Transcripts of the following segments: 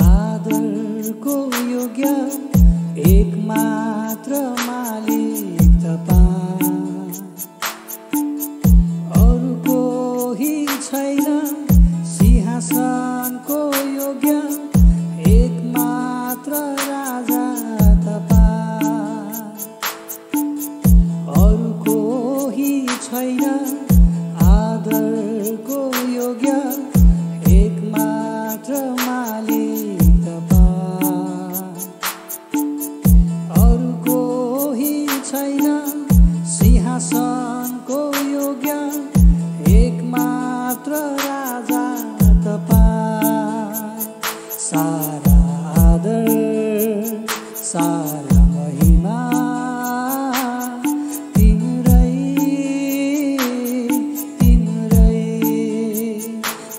आदरको योग्य एक मात्र मालिक तपाईं, अरु कोही छैन सिंहासनको योग्य एक मात्र राजा तपाईं, अरु कोही छैन आदरको योग्य एक मात्र मालिक तपाईं, अरु कोही छैन सिंहासनको योग्य एक मात्र राजा तपाईं। सारा आदर सारा महिमा तिम्रै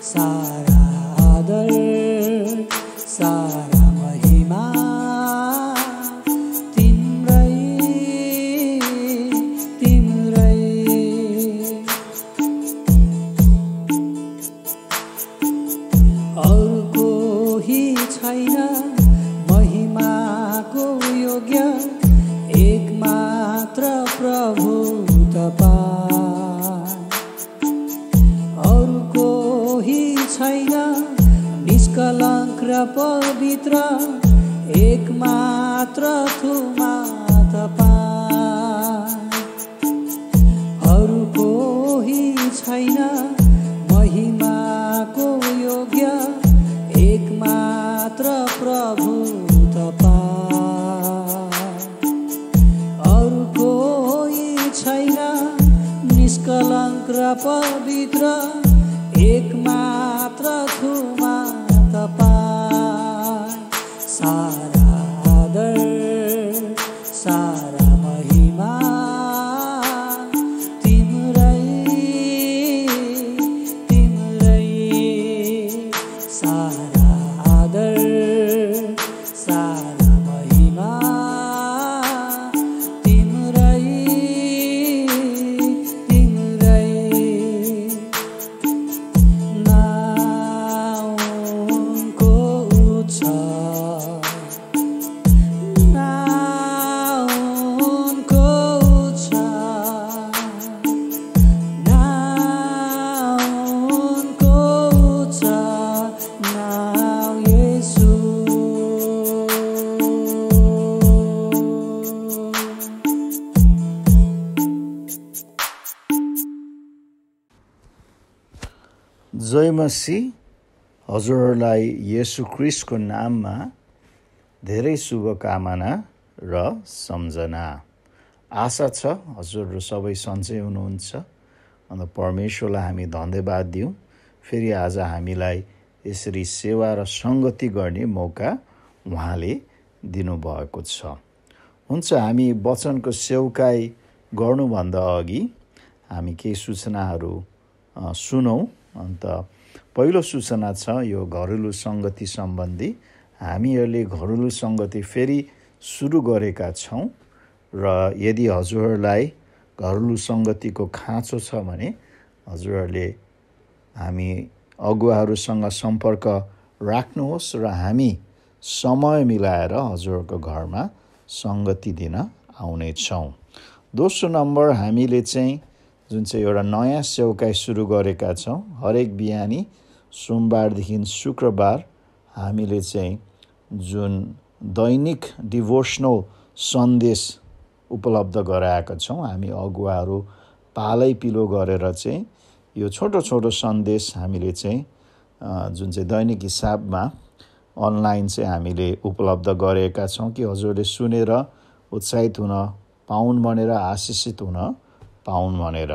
सारा आदर सारा महिमा तिम्रै अरु कोही छैन महिमाको योग्य एक मात्र प्रभु तपाईं, अरु कोही छैन निष्कलङ्क र पवित्र एक मात्र थुमा तपाईं, अरु कोही छैन महिमाको योग्य एक मात्र प्रभु तपाईं, अरु कोही छैन निष्कलङ्क र पवित्र एक मात्र थुमा तपाईं। सारा आदर सारा महिमा तिम्रै सारा आदर सारा महिमा तिम्रै नाउँको उच्च नाउँको उच्च नाउँको उच्च नाउँ येशू। जय मसीह। हजुरहरूलाई येशू ख्रीष्टको नाममा धेरै शुभकामना र सम्झना। आशा छ हजुरहरू सबै सन्चै हुनुहुन्छ। अन्त परमेश्वरलाई हामी धन्यवाद दिउँ, फेरि आज हामीलाई यसरी सेवा र सङ्गति गर्ने मौका उहाँले दिनुभएको छ। हुन्छ, हामी वचनको सेवकाई गर्नुभन्दा अघि हामी केही सूचनाहरू सुनौँ। अन्त पहिलो सूचना छ यो घरेलु सङ्गति सम्बन्धी। हामीहरूले घरेलु सङ्गति फेरि सुरु गरेका छौँ र यदि हजुरहरूलाई घरेलु सङ्गतिको खाँचो छ भने हजुरहरूले हामी अगुवाहरूसँग सम्पर्क राख्नुहोस् र हामी समय मिलाएर हजुरहरूको घरमा सङ्गति दिन आउनेछौँ। दोस्रो नम्बर, हामीले चाहिँ जुन चाहिँ एउटा नयाँ सेवकाई सुरु गरेका छौँ। हरेक बिहानी सोमबारदेखि शुक्रबार हामीले चाहिँ जुन दैनिक डिभोसनल सन्देश उपलब्ध गराएका छौँ। हामी अगुवाहरू पालै पिलो गरेर चाहिँ यो छोटो छोटो सन्देश हामीले चाहिँ जुन चाहिँ दैनिक हिसाबमा अनलाइन चाहिँ हामीले उपलब्ध गरेका छौँ कि हजुरले सुनेर उत्साहित हुन पाउन् भनेर, आशिषित हुन पाउन् भनेर।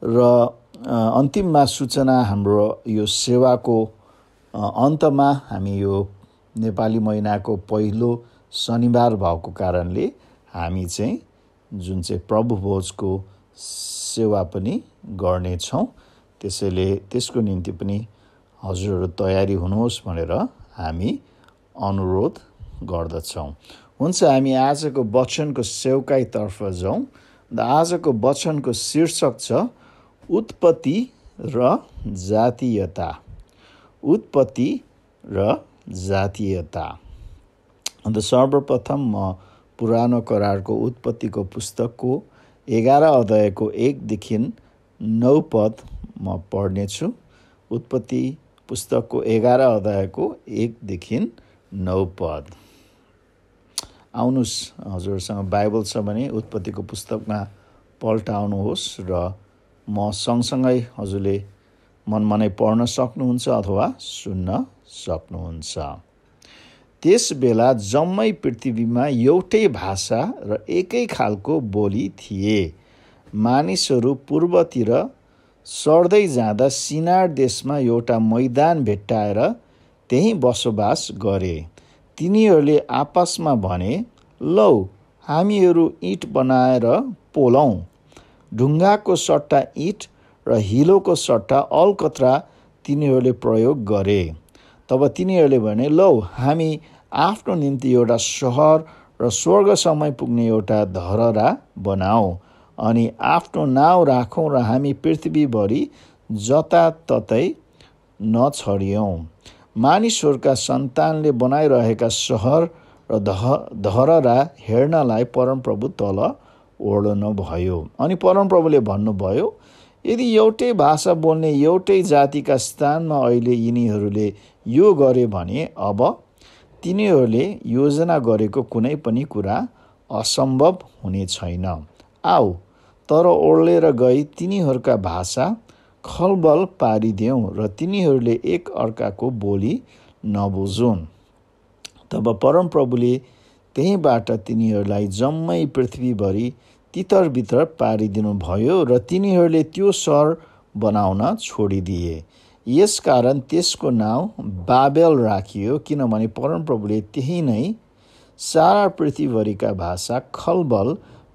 र अन्तिममा सूचना, हाम्रो यो सेवाको अन्तमा हामी यो नेपाली महिनाको पहिलो शनिबार भएको कारणले हामी चाहिँ जुन चाहिँ प्रभु भोजको सेवा पनि गर्नेछौँ। त्यसैले त्यसको निम्ति पनि हजुरहरू तयारी हुनुहोस् भनेर हामी अनुरोध गर्दछौँ। हुन्छ, हामी आजको वचनको सेवकाईतर्फ जाउँ। आजको वचनको शीर्षक छ उत्पत्ति र जातीयता। उत्पत्ति र जातीयता। अन्त सर्वप्रथम म पुरानो करारको उत्पत्तिको पुस्तकको 11 अध्यायको 1 देखि 9 पद म पढ्नेछु। उत्पत्ति पुस्तकको 11 अध्यायको 1 देखि 9 पद। आउनुहोस्, हजुरसँग बाइबल छ भने उत्पत्तिको पुस्तकमा पल्टाउनुहोस् र म सँगसँगै हजुरले मनमनै पढ्न सक्नुहुन्छ अथवा सुन्न सक्नुहुन्छ। त्यस बेला जम्मै पृथ्वीमा एउटै भाषा र एकै खालको बोली थिए। मानिसहरू पूर्वतिर सर्दै जाँदा सिनार देशमा एउटा मैदान भेट्टाएर त्यहीँ बसोबास गरे। तिनीहरूले आपसमा भने, लौ हामीहरू इँट बनाएर पोलौँ। ढुङ्गाको सट्टा इँट र हिलोको सट्टा अलकत्रा तिनीहरूले प्रयोग गरे। तब तिनीहरूले भने, लौ हामी आफ्नो निम्ति एउटा सहर र स्वर्गसम्म पुग्ने एउटा धरहरा बनाऊ अनि आफ्नो नाउँ राखौँ र हामी पृथ्वीभरि जताततै नछडियौँ। मानिसहरूका सन्तानले बनाइरहेका सहर र धरहरा हेर्नलाई परमप्रभु तल ओर्लनुभयो। अनि परमप्रभुले भन्नुभयो, यदि एउटै भाषा बोल्ने एउटै जातिका स्थानमा अहिले यिनीहरूले यो गरे भने अब तिनीहरूले योजना गरेको कुनै पनि कुरा असम्भव हुने छैन। आऊ, तर ओर्लेर गई तिनीहरूका भाषा खलबल पारिदेऊ र तिनीहरूले एक अर्काको बोली नबुझुन्। तब परमप्रभुले त्यहीँबाट तिनीहरूलाई जम्मै पृथ्वीभरि तितरबितर पारिदिनु भयो र तिनीहरूले त्यो सहर बनाउन छोडिदिए। यसकारण त्यसको नाउँ बाबेल राखियो, किनभने परमप्रभुले त्यही नै सारा पृथ्वीभरिका भाषा खलबल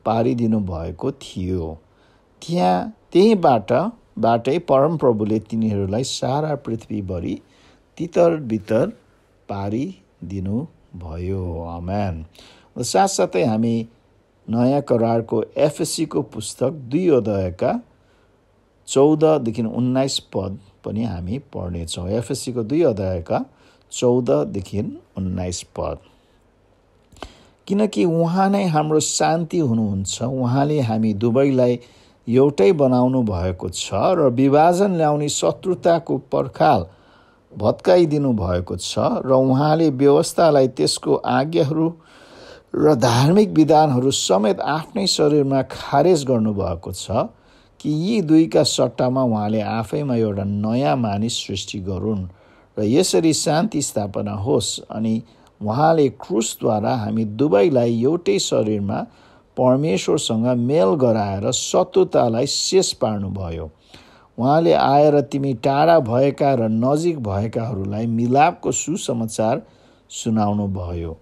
पारिदिनु भएको थियो। त्यहीँबाटै परमप्रभुले तिनीहरूलाई सारा पृथ्वीभरि तितरबितर पारिदिनु भयो। आमेन। साथसाथै हामी नयाँ करारको एफएसीको पुस्तक 2 अध्यायका 14 देखि 19 पद पनि हामी पढ्नेछौँ। एफएसीको 2 अध्यायका 14 देखि 19 पद। किनकि उहाँ नै हाम्रो शान्ति हुनुहुन्छ, उहाँले हामी दुवैलाई एउटै बनाउनु भएको छ र विभाजन ल्याउने शत्रुताको पर्खाल भत्काइदिनु भएको छ र उहाँले व्यवस्थालाई, त्यसको आज्ञाहरू र धार्मिक विधानहरू समेत आफ्नै शरीरमा खारेज गर्नुभएको छ कि यी दुईका सट्टामा उहाँले आफैमा एउटा नयाँ मानिस सृष्टि गरून् र यसरी शान्ति स्थापना होस्। अनि उहाँले क्रुसद्वारा हामी दुवैलाई एउटै शरीरमा परमेश्वरसँग मेल गराएर शत्रुतालाई शेष पार्नुभयो। उहाँले आएर तिमी टाढा भएका र नजिक भएकाहरूलाई मिलापको सुसमाचार सुनाउनु भयो,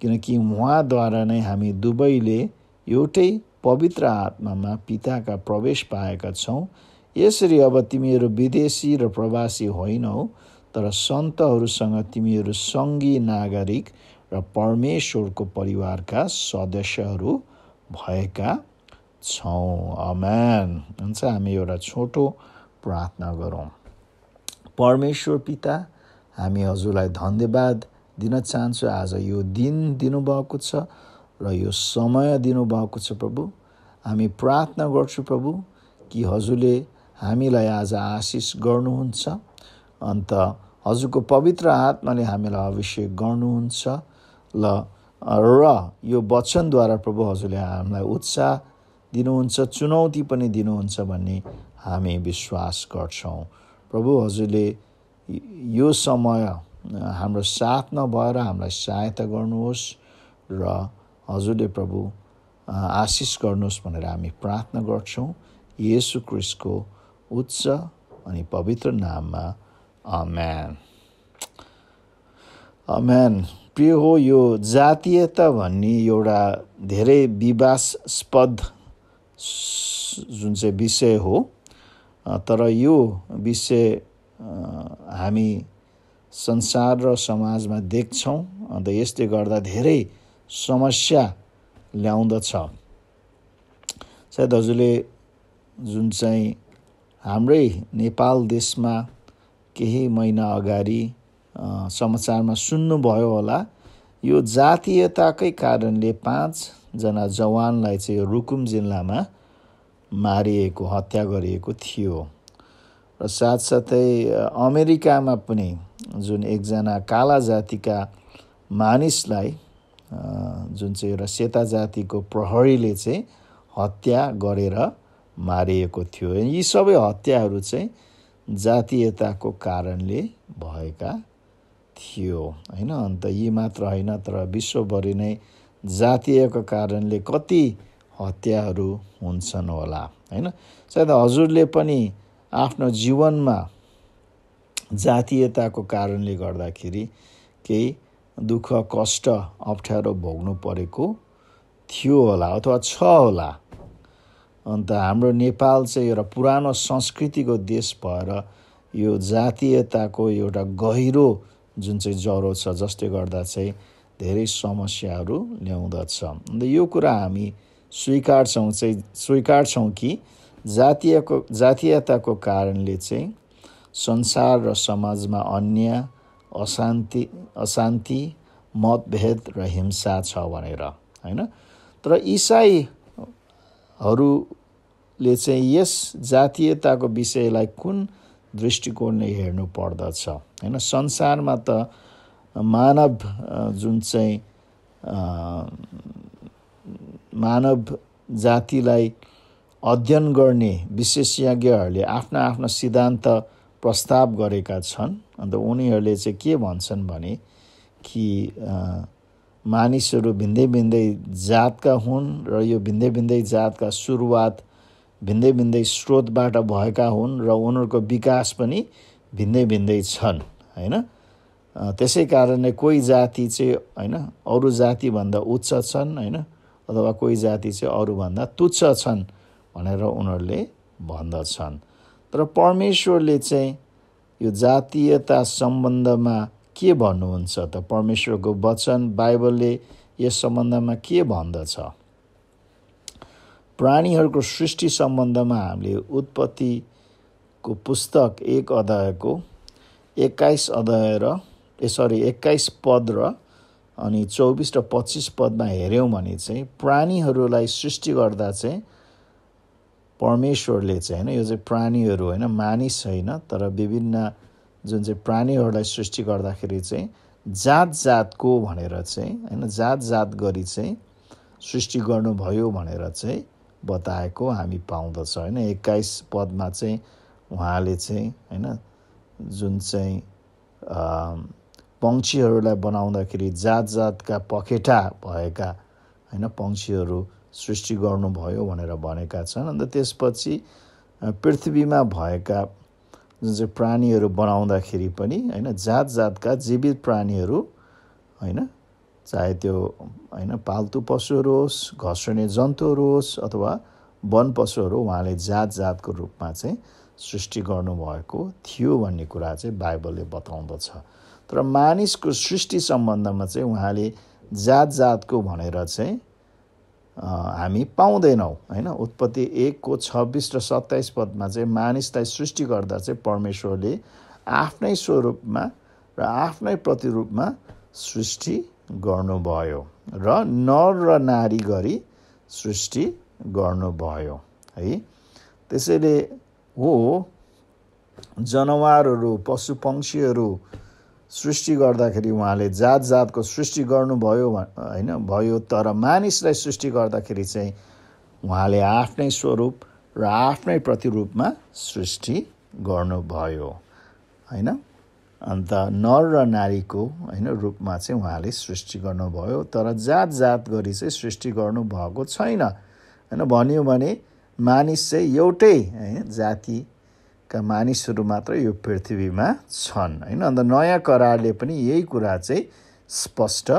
किनकि उहाँद्वारा नै हामी दुवैले एउटै पवित्र आत्मामा पिताका प्रवेश पाएका छौँ। यसरी अब तिमीहरू विदेशी र प्रवासी होइनौ, तर सन्तहरूसँग तिमीहरू सङ्गी नागरिक र परमेश्वरको परिवारका सदस्यहरू भएका छौँ। आमेन। हुन्छ, हामी एउटा छोटो प्रार्थना गरौँ। परमेश्वर पिता, हामी हजुरलाई धन्यवाद दिन चाहन्छु। आज यो दिन दिनुभएको छ र यो समय दिनुभएको छ प्रभु। हामी प्रार्थना गर्छु प्रभु कि हजुरले हामीलाई आज आशिष गर्नुहुन्छ। अन्त हजुरको पवित्र आत्माले हामीलाई अभिषेक गर्नुहुन्छ र यो वचनद्वारा प्रभु हजुरले हामीलाई उत्साह दिनुहुन्छ, चुनौती पनि दिनुहुन्छ भन्ने हामी विश्वास गर्छौँ। प्रभु हजुरले यो समय हाम्रो साथ नभएर हामीलाई सहायता गर्नुहोस् र हजुरले प्रभु आशिष गर्नुहोस् भनेर हामी प्रार्थना गर्छौँ येशू ख्रीष्टको उच्च अनि पवित्र नाममा। आमेन। आमेन। प्रिय हो, यो जातीयता भन्ने एउटा धेरै विवादास्पद जुन चाहिँ विषय हो, तर यो विषय हामी संसार र समाजमा देख्छौँ। अन्त यसले गर्दा धेरै समस्या ल्याउँदछ। सायद हजुरले जुन चाहिँ हाम्रै नेपाल देशमा केही महिना अगाडि समाचारमा सुन्नुभयो होला। यो जातीयताकै कारणले 5 जना जवानलाई चाहिँ रुकुम जिल्लामा मारिएको, हत्या गरिएको थियो। र साथसाथै अमेरिकामा पनि जुन एकजना काला जातिका मानिसलाई जुन चाहिँ एउटा सेता जातिको प्रहरीले चाहिँ हत्या गरेर मारिएको थियो। यी सबै हत्याहरू चाहिँ जातीयताको कारणले भएका थियो हैन। अन्त यी मात्र होइन, तर विश्वभरि नै जातीयको कारणले कति हत्याहरू हुन्छन् होला हैन। सायद हजुरले पनि आफ्नो जीवनमा जातीयताको कारणले गर्दाखेरि केही दुःख, कष्ट, अप्ठ्यारो भोग्नु परेको थियो होला अथवा छ होला। अन्त हाम्रो नेपाल चाहिँ एउटा पुरानो संस्कृतिको देश भएर यो जातीयताको एउटा गहिरो जुन चाहिँ जरो छ, जसले गर्दा चाहिँ धेरै समस्याहरू ल्याउँदछ। अन्त यो कुरा हामी स्वीकार्छौँ कि जातीयताको कारणले चाहिँ संसार र समाजमा अन्याय, अशान्ति, मतभेद र हिंसा छ भनेर हैन। तर इसाईहरूले चाहिँ यस जातीयताको विषयलाई कुन दृष्टिकोणले हेर्नु पर्दछ हैन। संसारमा त मानव जुन चाहिँ मानव जातिलाई अध्ययन गर्ने विशेषज्ञहरूले आफ्ना सिद्धान्त प्रस्ताव गरेका छन्। अन्त उनीहरूले चाहिँ के भन्छन् भने कि मानिसहरू भिन्दै जातका हुन् र यो भिन्दै जातका सुरुवात भिन्दै स्रोतबाट भएका हुन् र उनीहरूको विकास पनि भिन्दै छन् हैन। त्यसै कारणले कोही जाति चाहिँ हैन अरू जातिभन्दा उच्च छन् हैन, अथवा कोही जाति चाहिँ अरूभन्दा तुच्छ छन् भनेर उनीहरूले भन्दछन्। तर परमेश्वरले चाहिँ यो जातीयता सम्बन्धमा के भन्नुहुन्छ त? परमेश्वरको वचन बाइबलले यस सम्बन्धमा के भन्दछ? प्राणीहरूको सृष्टि सम्बन्धमा हामीले उत्पत्तिको पुस्तक 1 अध्यायको 21 पद र अनि 24 र 25 पदमा हेऱ्यौँ भने चाहिँ प्राणीहरूलाई सृष्टि गर्दा चाहिँ परमेश्वरले चाहिँ हैन, यो चाहिँ प्राणीहरू होइन, मानिस होइन, तर विभिन्न जुन चाहिँ प्राणीहरूलाई सृष्टि गर्दाखेरि चाहिँ जातको भनेर चाहिँ हैन, जात गरी चाहिँ सृष्टि गर्नुभयो भनेर चाहिँ बताएको हामी पाउँदछ हैन। 21 पदमा चाहिँ उहाँले चाहिँ हैन जुन चाहिँ पंक्षीहरूलाई बनाउँदाखेरि जातका पखेटा भएका हैन पंक्षीहरू सृष्टि गर्नुभयो भनेर भनेका छन्। अन्त त्यसपछि पृथ्वीमा भएका जुन चाहिँ प्राणीहरू बनाउँदाखेरि पनि हैन जातका जीवित प्राणीहरू हैन, चाहे त्यो हैन पाल्तु पशुहरू होस्, घस्रने जन्तुहरू होस् अथवा वन पशुहरू, उहाँले जातको रूपमा चाहिँ सृष्टि गर्नुभएको थियो भन्ने कुरा चाहिँ बाइबलले बताउँदछ। तर मानिसको सृष्टि सम्बन्धमा चाहिँ उहाँले जातको भनेर चाहिँ हामी पाउँदैनौँ हैन। उत्पत्ति 1 को 26 र 27 पदमा चाहिँ मानिसलाई सृष्टि गर्दा चाहिँ परमेश्वरले आफ्नै स्वरूपमा र आफ्नै प्रतिरूपमा सृष्टि गर्नुभयो र नर र नारी गरी सृष्टि गर्नुभयो है। त्यसैले हो जनावरहरू, पशु पंक्षीहरू सृष्टि गर्दाखेरि उहाँले जातको सृष्टि गर्नुभयो हैन भयो, तर मानिसलाई सृष्टि गर्दाखेरि चाहिँ उहाँले आफ्नै स्वरूप र आफ्नै प्रतिरूपमा सृष्टि गर्नुभयो हैन। अन्त नर र नारीको हैन रूपमा चाहिँ उहाँले सृष्टि गर्नुभयो, तर जात गरी चाहिँ सृष्टि गर्नुभएको छैन हैन। भन्यो भने मानिस चाहिँ एउटै हैन जातिका मानिसहरू मात्र यो पृथ्वीमा छन् हैन। अन्त नयाँ करारले पनि यही कुरा चाहिँ स्पष्ट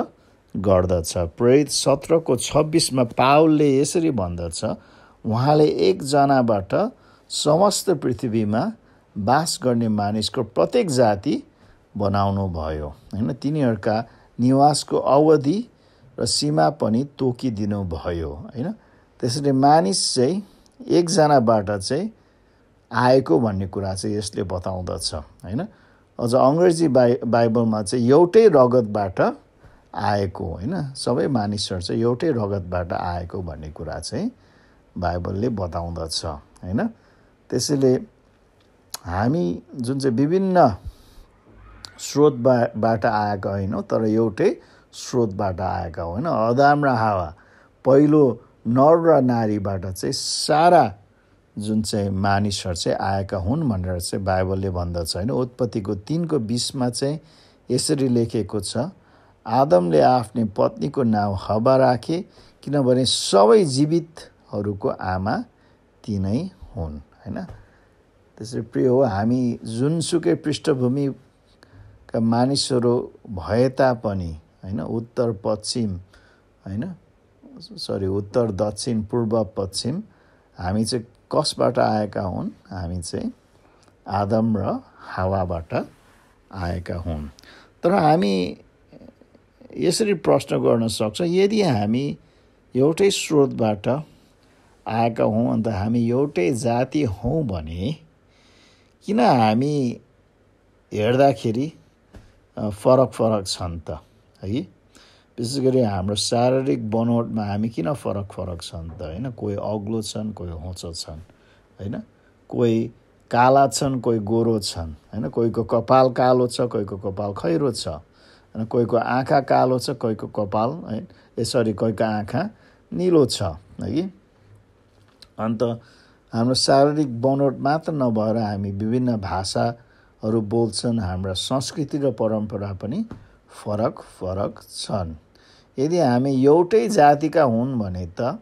गर्दछ। प्रेरित 17 को 26 मा पावलले यसरी भन्दछ, उहाँले एकजनाबाट समस्त पृथ्वीमा बास गर्ने मानिसको प्रत्येक जाति बनाउनु भयो हैन। तिनीहरूका निवासको अवधि र सीमा पनि तोकिदिनु भयो हैन। त्यसैले मानिस चाहिँ एकजनाबाट चाहिँ आएको भन्ने कुरा चाहिँ यसले बताउँदछ हैन। अझ अङ्ग्रेजी बाइबलमा चाहिँ एउटै रगतबाट आएको, होइन, सबै मानिसहरू चाहिँ एउटै रगतबाट आएको भन्ने कुरा चाहिँ बाइबलले बताउँदछ, होइन। त्यसैले हामी जुन चाहिँ विभिन्न स्रोतबाट आएका होइनौँ, तर एउटै स्रोतबाट आएका होइन। आदम र हावा पहिलो नर र नारीबाट चाहिँ सारा जुन चाहिँ मानिसहरू चाहिँ आएका हुन् भनेर चाहिँ बाइबलले भन्दछ, होइन। उत्पत्तिको 3:20 चाहिँ यसरी लेखेको छ, आदमले आफ्नै पत्नीको नाउँ हवा राखे किनभने सबै जीवितहरूको आमा तिनै हुन्, होइन। त्यसरी प्रिय हो, हामी जुनसुकै पृष्ठभूमिका मानिसहरू भए तापनि, होइन, उत्तर पश्चिम, होइन, उत्तर दक्षिण पूर्व पश्चिम, हामी चाहिँ कसबाट आएका हुन्? हामी चाहिँ आदम र हावाबाट आएका हुन्। तर हामी यसरी प्रश्न गर्न सक्छौँ, यदि हामी एउटै स्रोतबाट आएका हौँ अन्त हामी एउटै जाति हौँ भने किन हामी हेर्दाखेरि फरक छन् त, है। विशेष गरी हाम्रो शारीरिक बनोटमा हामी किन फरक छन् त, होइन। कोही अग्लो छन्, कोही होचो छन्, होइन। कोही काला छन्, कोही गोरो छन्, होइन। कोहीको कपाल कालो छ, कोहीको कपाल खैरो छ, होइन। कोहीको आँखा कालो छ, कोहीको कपाल, कोहीको आँखा निलो छ, है कि। अन्त हाम्रो शारीरिक बनोट मात्र नभएर हामी विभिन्न भाषाहरू बोल्छन्, हाम्रा संस्कृति र परम्परा पनि फरक छन्। यदि हामी एउटै जातिका हुन् भने त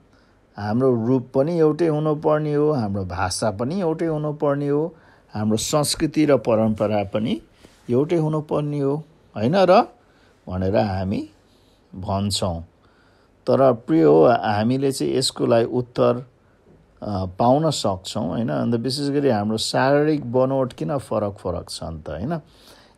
हाम्रो रूप पनि एउटै हुनुपर्ने हो, हाम्रो भाषा पनि एउटै हुनुपर्ने हो, हाम्रो संस्कृति र परम्परा पनि एउटै हुनुपर्ने हो, होइन र भनेर हामी भन्छौँ। तर प्रिय हो, हामीले चाहिँ यसको लागि उत्तर पाउन सक्छौँ, होइन। अन्त विशेष गरी हाम्रो शारीरिक बनोट किन फरक छन् त, होइन।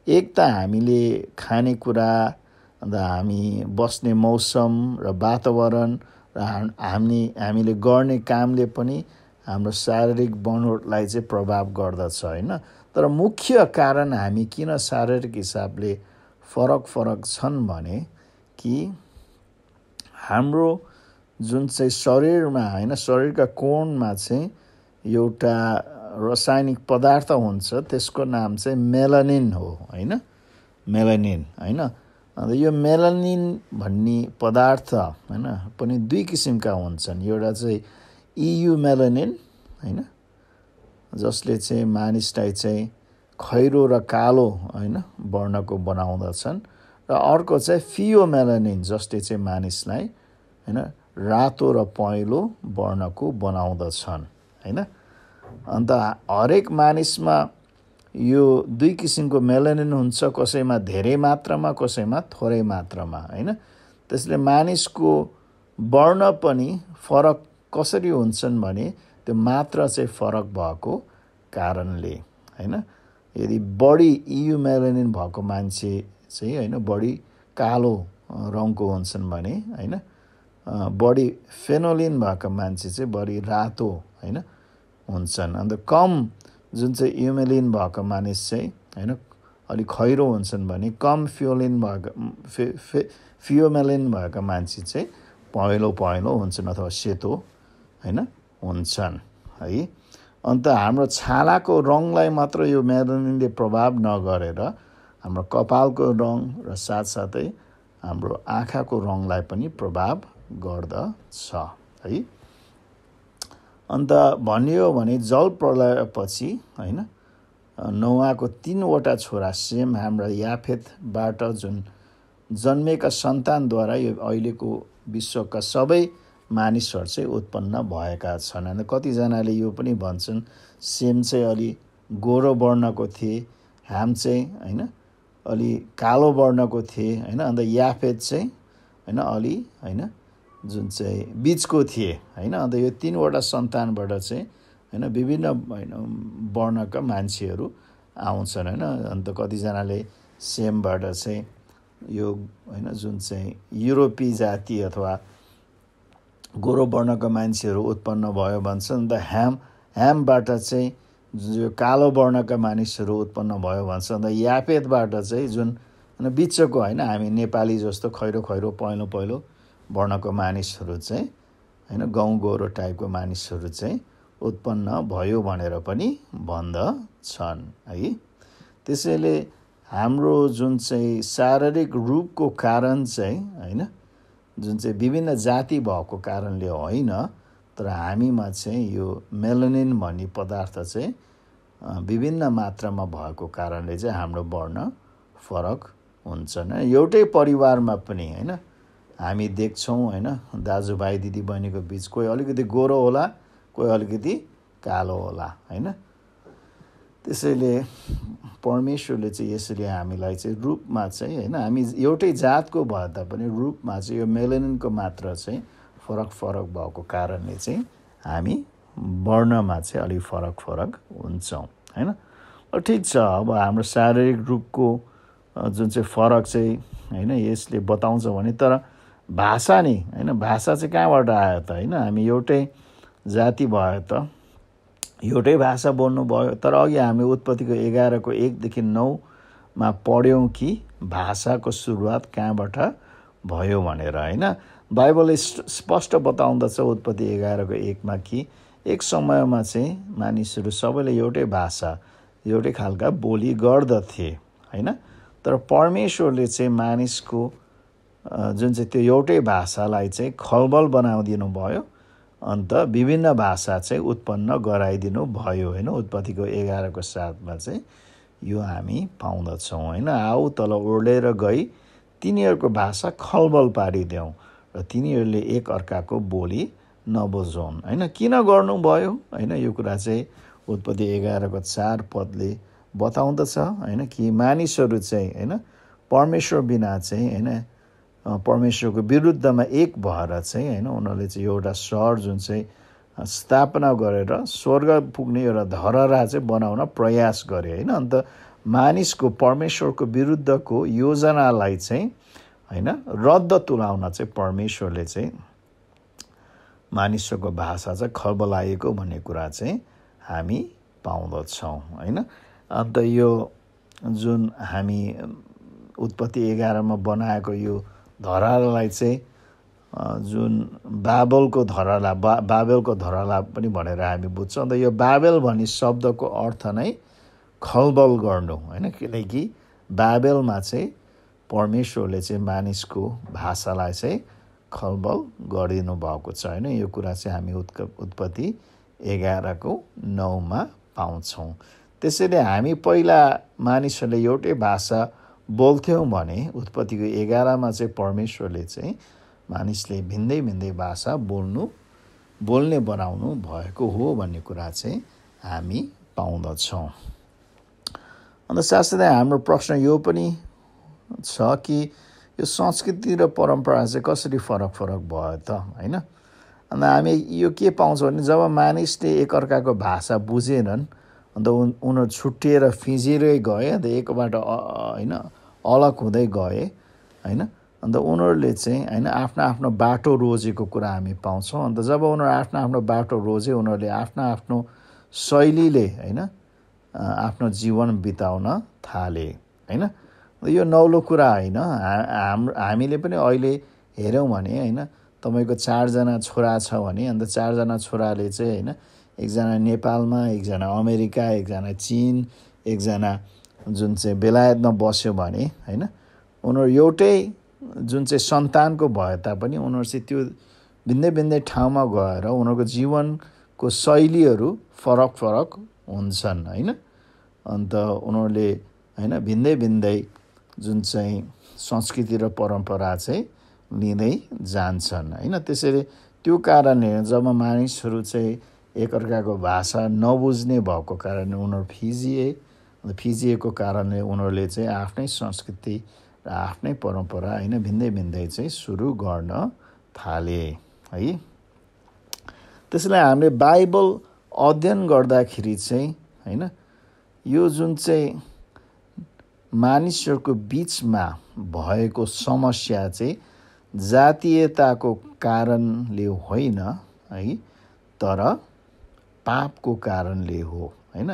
एक त हामीले खानेकुरा, अन्त हामी बस्ने मौसम र वातावरण र हामीले गर्ने कामले पनि हाम्रो शारीरिक बनोटलाई चाहिँ प्रभाव गर्दछ, होइन। तर मुख्य कारण हामी किन शारीरिक हिसाबले फरक छन् भने कि हाम्रो जुन चाहिँ शरीरमा, होइन, शरीरका कोणमा चाहिँ एउटा रासायनिक पदार्थ हुन्छ, त्यसको नाम चाहिँ मेलानिन हो, होइन। मेलानिन, होइन। अन्त यो मेलानिन भन्ने पदार्थ, होइन, पनि दुई किसिमका हुन्छन्। एउटा चाहिँ EU मेलानिन, होइन, जसले चाहिँ मानिसलाई चाहिँ खैरो र कालो, होइन, वर्णको बनाउँदछन्, र अर्को चाहिँ फियोमेलानिन जसले चाहिँ मानिसलाई, होइन, रातो र पहेँलो वर्णको बनाउँदछन्, होइन। अन्त हरेक मानिसमा यो दुई किसिमको मेलानिन हुन्छ, कसैमा धेरै मात्रामा, कसैमा थोरै मात्रामा, होइन। त्यसले मानिसको वर्ण पनि फरक कसरी हुन्छन् भने त्यो मात्रा चाहिँ फरक भएको कारणले, होइन। यदि बढी EU मेलानिन भएको मान्छे चाहिँ, होइन, बढी कालो रङको हुन्छन् भने, होइन, बढी फेनोलिन भएको मान्छे चाहिँ बढी रातो, होइन, हुन्छन्। अन्त कम जुन चाहिँ युमेलिन भएको मानिस चाहिँ, होइन, अलिक खैरो हुन्छन् भने कम फियोमेलिन भएका मान्छे चाहिँ पहेँलो हुन्छन् अथवा सेतो, होइन, हुन्छन्, है। अन्त हाम्रो छालाको रङलाई मात्र यो मेलानिनले प्रभाव नगरेर हाम्रो कपालको रङ र साथसाथै हाम्रो आँखाको रङलाई पनि प्रभाव गर्दछ, है। अन्त भनियो भने जल प्रलयपछि, होइन, नोआको 3वटा छोरा सेम, हाम र याफेतबाट जुन जन्मेका सन्तानद्वारा यो अहिलेको विश्वका सबै मानिसहरू चाहिँ उत्पन्न भएका छन्। अन्त कतिजनाले यो पनि भन्छन् सेम चाहिँ अलि गोरो वर्णको थिए, हाम चाहिँ, होइन, अलि कालो वर्णको थिए, होइन। अन्त याफेत चाहिँ, होइन, अलि, होइन, जुन चाहिँ बिचको थिए, होइन। अन्त यो 3वटा सन्तानबाट चाहिँ, होइन, विभिन्न, होइन, वर्णका मान्छेहरू आउँछन्, होइन। अन्त कतिजनाले सेमबाट चाहिँ यो, होइन, जुन चाहिँ युरोपी जाति अथवा गोरो वर्णका मान्छेहरू उत्पन्न भयो भन्छन्। अन्त ह्यामबाट चाहिँ जो कालो वर्णका मानिसहरू उत्पन्न भयो भन्छ। अन्त यापेतबाट चाहिँ जुन बिचको होइन हामी नेपाली जस्तो खैरो खैरो पहेँलो पहेँलो वर्णको मानिसहरू चाहिँ होइन गाउँ गोरो टाइपको मानिसहरू चाहिँ उत्पन्न भयो भनेर पनि भन्दछन् है। त्यसैले हाम्रो जुन चाहिँ शारीरिक रूपको कारण चाहिँ होइन जुन चाहिँ विभिन्न जाति भएको कारणले होइन, तर हामीमा चाहिँ यो मेलानिन भन्ने पदार्थ चाहिँ विभिन्न मात्रामा भएको कारणले चाहिँ हाम्रो वर्ण फरक हुन्छन्। एउटै परिवारमा पनि होइन हामी देख्छौँ होइन दाजुभाइ दिदीबहिनीको बिच कोही अलिकति गोरो होला, कोही अलिकति कालो होला होइन। त्यसैले परमेश्वरले चाहिँ यसरी हामीलाई चाहिँ रूपमा चाहिँ होइन हामी एउटै जातको भए तापनि रूपमा चाहिँ यो मेलानिनको मात्रा चाहिँ फरक फरक भएको कारणले चाहिँ हामी वर्णमा चाहिँ अलिक फरक फरक हुन्छौँ होइन। ठिक छ, अब हाम्रो शारीरिक रूपको जुन चाहिँ फरक चाहिँ होइन यसले बताउँछ भने, तर भाषा नि होइन भाषा चाहिँ कहाँबाट आयो त होइन। हामी एउटै जाति भयो त एउटै भाषा बोल्नु भयो, तर अघि हामी उत्पत्तिको 11को 1देखि 9मा पढ्यौँ कि भाषाको सुरुवात कहाँबाट भयो भनेर होइन। बाइबलले स्पष्ट बताउँदछ उत्पत्ति 11को 1मा कि एक समयमा चाहिँ मानिसहरू सबैले एउटै भाषा एउटै खालका बोली गर्दथे होइन। तर परमेश्वरले चाहिँ मानिसको जुन चाहिँ त्यो एउटै भाषालाई चाहिँ खलबल बनाइदिनु भयो, अन्त विभिन्न भाषा चाहिँ उत्पन्न गराइदिनु भयो होइन। उत्पत्तिको 11को 7मा चाहिँ यो हामी पाउँदछौँ होइन। आऊ तल ओर्लेर गई तिनीहरूको भाषा खलबल पारिदेऊ र तिनीहरूले एक अर्काको बोली नबुझौन् होइन। किन गर्नुभयो होइन, यो कुरा चाहिँ उत्पत्ति 11को 4 पदले बताउँदछ होइन कि मानिसहरू चाहिँ होइन परमेश्वर बिना चाहिँ होइन परमेश्वरको विरुद्धमा एक भएर चाहिँ होइन उनीहरूले चाहिँ एउटा सहर जुन चाहिँ स्थापना गरेर स्वर्ग पुग्ने एउटा धरहरा चाहिँ बनाउन प्रयास गरे होइन। अन्त मानिसको परमेश्वरको विरुद्धको योजनालाई चाहिँ होइन रद्द तुलाउन चाहिँ परमेश्वरले चाहिँ मानिसको भाषा चाहिँ खलबलाएको भन्ने कुरा चाहिँ हामी पाउँदछौँ होइन। अन्त यो जुन हामी उत्पत्ति 11मा बनाएको यो धरालाई चाहिँ जुन बाबेलको धराला बाबेलको धराला पनि भनेर हामी बुझ्छौँ। अन्त यो बाबेल भन्ने शब्दको अर्थ नै खलबल गर्नु होइन, किनकि बाबेलमा चाहिँ परमेश्वरले चाहिँ मानिसको भाषालाई चाहिँ खलबल गरिदिनु भएको छ होइन। यो कुरा चाहिँ हामी उत्पत्ति 11को 9मा पाउँछौँ। त्यसैले हामी पहिला मानिसहरूले एउटै भाषा बोल्थ्यौँ भने उत्पत्तिको 11मा चाहिँ परमेश्वरले चाहिँ मानिसले भिन्दै भिन्दै भाषा बोल्ने बनाउनु भएको हो भन्ने कुरा चाहिँ हामी पाउँदछौँ। अन्त साथसाथै हाम्रो प्रश्न यो पनि छ कि यो संस्कृति र परम्परा चाहिँ कसरी फरक फरक भयो त होइन। अन्त हामी यो के पाउँछौँ भने जब मानिसले एकअर्काको भाषा बुझेनन् अन्त उनीहरू छुट्टिएर फिजिँदै गए, अन्त एकबाट होइन अलग हुँदै गए होइन। अन्त उनीहरूले चाहिँ होइन आफ्नो आफ्नो बाटो रोजेको कुरा हामी पाउँछौँ। अन्त जब उनीहरू आफ्नो आफ्नो बाटो रोजे उनीहरूले आफ्नो आफ्नो शैलीले होइन आफ्नो जीवन बिताउन थाले होइन। यो नौलो कुरा होइन, हामीले पनि अहिले हेऱ्यौँ भने होइन तपाईँको 4 जना छोरा छ भने अन्त 4 जना छोराले चाहिँ होइन एकजना नेपालमा, एकजना अमेरिका, एकजना चीन, एकजना जुन चाहिँ बेलायतमा बस्यो भने होइन उनीहरू एउटै जुन चाहिँ सन्तानको भए तापनि उनीहरू चाहिँ त्यो भिन्दै भिन्दै ठाउँमा गएर उनीहरूको जीवनको शैलीहरू फरक फरक हुन्छन् होइन। अन्त उनीहरूले होइन भिन्दै भिन्दै जुन चाहिँ संस्कृति र परम्परा चाहिँ लिँदै जान्छन् होइन। त्यसैले त्यो कारणले जब मानिसहरू चाहिँ एकअर्काको भाषा नबुझ्ने भएको कारणले उनीहरू फिजिएको कारणले उनीहरूले चाहिँ आफ्नै संस्कृति र आफ्नै परम्परा होइन भिन्दै भिन्दै चाहिँ सुरु गर्न थाले है। त्यसैले हामीले बाइबल अध्ययन गर्दाखेरि चाहिँ होइन यो जुन चाहिँ मानिसहरूको बिचमा भएको समस्या चाहिँ जातीयताको कारणले होइन है, तर पापको कारणले हो होइन।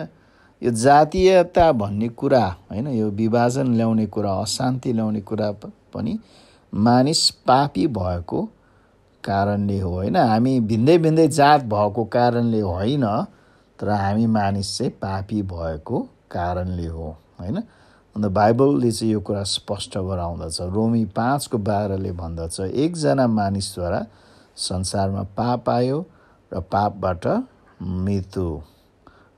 यो जातीयता भन्ने कुरा होइन, यो विभाजन ल्याउने कुरा, अशान्ति ल्याउने कुरा पनि मानिस पापी भएको कारणले हो होइन। हामी भिन्दै भिन्दै जात भएको कारणले होइन, तर हामी मानिस चाहिँ पापी भएको कारणले हो होइन। अन्त बाइबलले चाहिँ यो कुरा स्पष्ट गराउँदछ। रोमी 5:12ले भन्दछ, एकजना मानिसद्वारा संसारमा पाप आयो र पापबाट मृत्यु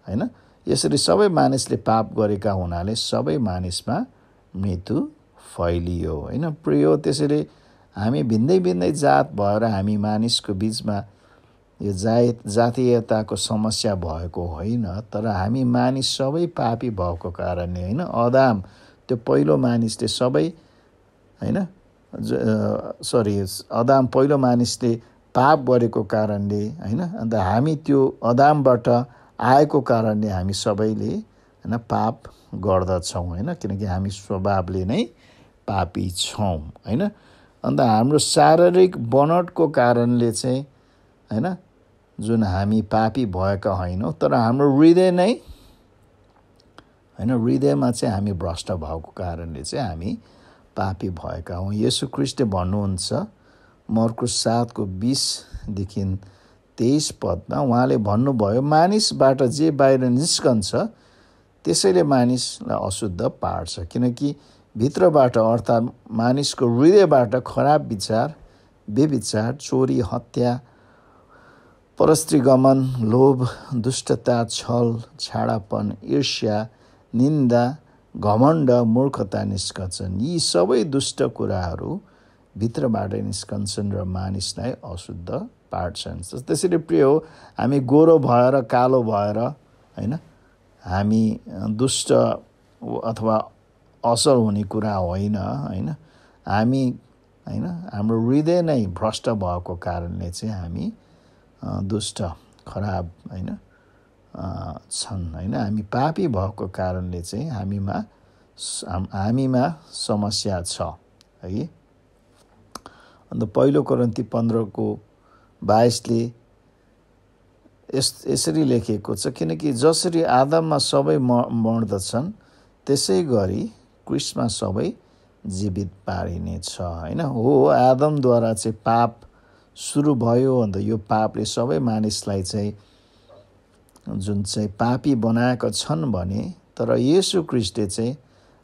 होइन। यसरी सबै मानिसले पाप गरेका हुनाले सबै मानिसमा मृत्यु फैलियो होइन। प्रिय, त्यसैले हामी भिन्दै भिन्दै जात भएर हामी मानिसको बिचमा यो जातीयताको समस्या भएको होइन, तर हामी मानिस सबै पापी भएको कारणले होइन। आदम, त्यो पहिलो मानिसले सबै होइन, आदम पहिलो मानिसले पाप गरेको कारणले होइन, अन्त हामी त्यो आदमबाट आएको कारणले हामी सबैले होइन पाप गर्दछौँ होइन, किनकि हामी स्वभावले नै पापी छौँ होइन। अन्त हाम्रो शारीरिक बनोटको कारणले चाहिँ होइन जुन हामी पापी भएका होइनौँ, तर हाम्रो हृदय नै होइन, हृदयमा चाहिँ हामी भ्रष्ट भएको कारणले चाहिँ हामी पापी भएका हौँ। येशू ख्रीष्टले भन्नुहुन्छ मर्कुस 7:20देखि 23 पदमा उहाँले भन्नुभयो, मानिसबाट जे बाहिर निस्कन्छ त्यसैले मानिसलाई अशुद्ध पार्छ, किनकि भित्रबाट अर्थात् मानिसको हृदयबाट खराब विचार, व्यभिचार, चोरी, हत्या, परस्त्रीगमन, लोभ, दुष्टता, छल, छाडापन, ईर्ष्या, निन्दा, घमण्ड, मूर्खता निस्कन्छन्। यी सबै दुष्ट कुराहरू भित्रबाट निस्कन्छन् र मानिसलाई अशुद्ध पार्छन्। त्यसैले प्रिय हो, हामी गोरो भएर कालो भएर होइन हामी दुष्ट अथवा असर हुने कुरा होइन होइन। हामी होइन हाम्रो हृदय नै भ्रष्ट भएको कारणले चाहिँ हामी दुष्ट खराब होइन छन् होइन। हामी पापी भएको कारणले चाहिँ हामीमा समस्या छ है। अन्त पहिलो कोरिन्थी 15:22ले यसरी लेखेको छ, किनकि जसरी आदममा सबै मर्दछन् त्यसै गरी क्रिस्टमा सबै जीवित पारिनेछ होइन। हो, आदमद्वारा चाहिँ पाप सुरु भयो, अन्त यो पापले सबै मानिसलाई चाहिँ जुन चाहिँ पापी बनाएका छन् भने, तर येशू ख्रीष्टले चाहिँ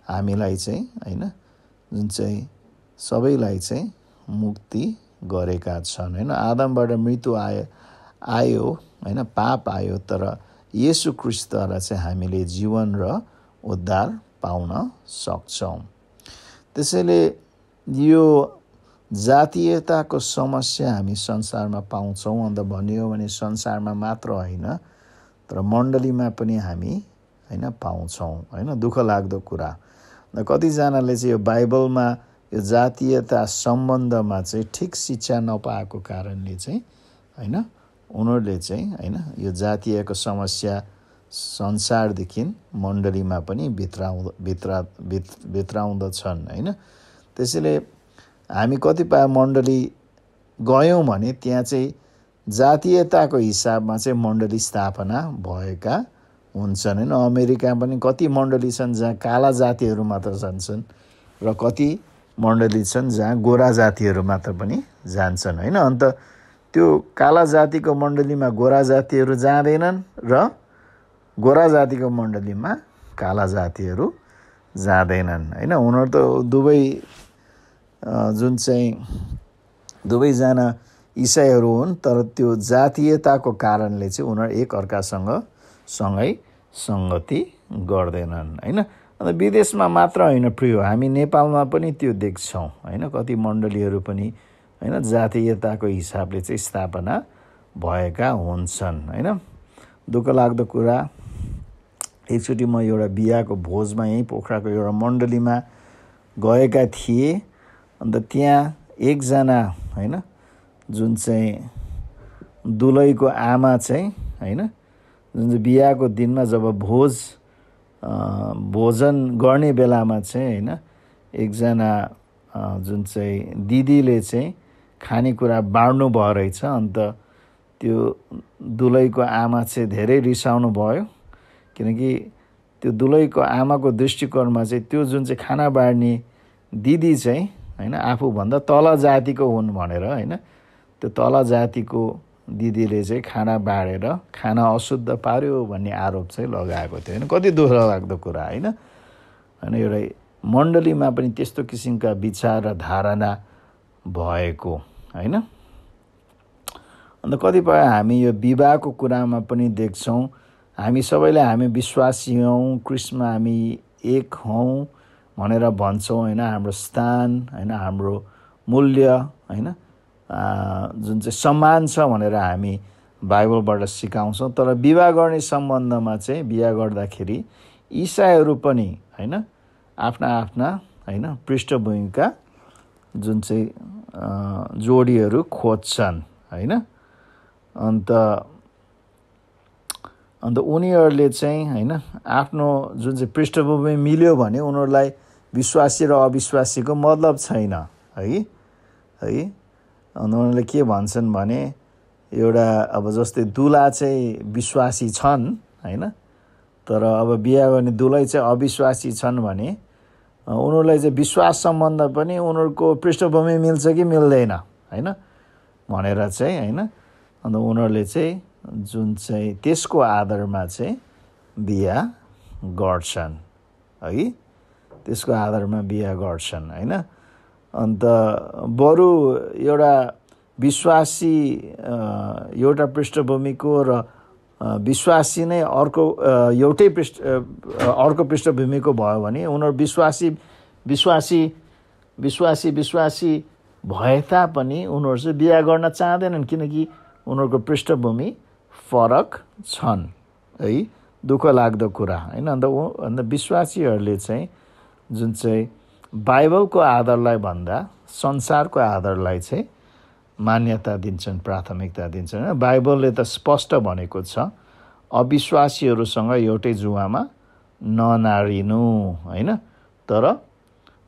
हामीलाई चाहिँ होइन जुन चाहिँ सबैलाई चाहिँ मुक्ति गरेका छन् होइन। आदमबाट मृत्यु आयो होइन, पाप आयो, तर येशू ख्रीष्टद्वारा चाहिँ हामीले जीवन र उद्धार पाउन सक्छौँ। त्यसैले यो जातीयताको समस्या हामी संसारमा पाउँछौँ। अन्त भनियो भने संसारमा मात्र होइन, तर मण्डलीमा पनि हामी होइन पाउँछौँ होइन। दुःख लाग्दो कुरा, कतिजनाले चाहिँ यो बाइबलमा यो जातीयता सम्बन्धमा चाहिँ ठिक शिक्षा नपाएको कारणले चाहिँ होइन उनीहरूले चाहिँ होइन यो जातीयको समस्या संसारदेखि मण्डलीमा पनि भित्राउँदछन् होइन। त्यसैले हामी कतिपय मण्डली गयौँ भने त्यहाँ चाहिँ जातीयताको हिसाबमा चाहिँ मण्डली स्थापना भएका हुन्छन् होइन। अमेरिका पनि कति मण्डली छन् जहाँ काला जातिहरू मात्र जान्छन् र कति मण्डली छन् जहाँ गोरा जातिहरू मात्र पनि जान्छन् होइन। अन्त त्यो काला जातिको मण्डलीमा गोरा जातिहरू जाँदैनन् र गोरा जातिको मण्डलीमा काला जातिहरू जाँदैनन् होइन। उनीहरू त दुवै जुन चाहिँ दुवैजना इसाईहरू हुन्, तर त्यो जातीयताको कारणले चाहिँ उनीहरू एक अर्कासँग सँगै सङ्गति गर्दैनन् होइन। अन्त विदेशमा मात्र होइन प्रिय, हामी नेपालमा पनि त्यो देख्छौँ होइन। कति मण्डलीहरू पनि होइन जातीयताको हिसाबले चाहिँ स्थापना भएका हुन्छन् होइन। दुःख लाग्दो कुरा, एकचोटि म एउटा बिहाको भोजमा यहीँ पोखराको एउटा मण्डलीमा गएका थिएँ। अन्त त्यहाँ एकजना होइन जुन चाहिँ दुलैको आमा चाहिँ होइन जुन चाहिँ बिहाको दिनमा जब भोजन गर्ने बेलामा चाहिँ होइन एकजना जुन चाहिँ दिदीले चाहिँ खानेकुरा बाँड्नु भयो रहेछ। अन्त त्यो दुलैको आमा चाहिँ धेरै रिसाउनु भयो, किनकि त्यो दुलहीको आमाको दृष्टिकोणमा चाहिँ त्यो जुन चाहिँ खाना बाँड्ने दिदी चाहिँ हैन आफूभन्दा तल जातिको हुन् भनेर हैन त्यो तल जातिको दिदीले चाहिँ खाना बाँडेर खाना अशुद्ध पार्यो भन्ने आरोप चाहिँ लगाएको थियो हैन। कति दुःख लाग्दो कुरा हैन। हैन एउटा मण्डलीमा पनि त्यस्तो किसिमका विचार र धारणा भएको हैन। अन्त कतिपय हामी यो विवाहको कुरामा पनि देख्छौँ, हामी सबैले हामी विश्वासी हौँ, क्रिस्टमा हामी एक हौँ भनेर भन्छौँ हैन। हाम्रो स्थान हैन, हाम्रो मूल्य हैन, जुन चाहिँ सम्मान छ भनेर हामी बाइबलबाट सिकाउँछौँ। तर विवाह गर्ने सम्बन्धमा चाहिँ बिहा गर्दाखेरि इसाईहरू पनि हैन आफ्ना आफ्ना हैन पृष्ठभूमिका जुन चाहिँ जोडीहरू खोज्छन् हैन। अन्त उनीहरूले चाहिँ हैन आफ्नो जुन चाहिँ पृष्ठभूमि मिल्यो भने उनीहरूलाई विश्वासी र अविश्वासीको मतलब छैन है। अनि उनीहरूले के भन्छन् भने एउटा अब जस्तै दुला चाहिँ विश्वासी छन् हैन, तर अब बिहा गर्ने दुलै चाहिँ अविश्वासी छन् भने उनीहरूलाई चाहिँ विश्वास सम्बन्ध पनि उनीहरूको पृष्ठभूमि मिल्छ कि मिल्दैन हैन भनेर चाहिँ हैन। अन्त उनीहरूले चाहिँ जुन चाहिँ त्यसको आधारमा चाहिँ बिहा गर्छन् है, त्यसको आधारमा बिहा गर्छन् हैन। अन्त बरु एउटा विश्वासी एउटा पृष्ठभूमिको र विश्वासी नै अर्को एउटै अर्को पृष्ठभूमिको भयो भने उनीहरू विश्वासी भए तापनि उनीहरू चाहिँ बिहा गर्न चाहँदैनन्, किनकि उनीहरूको पृष्ठभूमि फरक छन् है। दुःख लाग्दो कुरा हैन। अन्त विश्वासीहरूले चाहिँ जुन चाहिँ बाइबलको आधारलाई भन्दा संसारको आधारलाई चाहिँ मान्यता दिन्छन्, प्राथमिकता दिन्छन्। बाइबलले त स्पष्ट भनेको छ अविश्वासीहरूसँग एउटै जुवामा ननाडिनु हैन। तर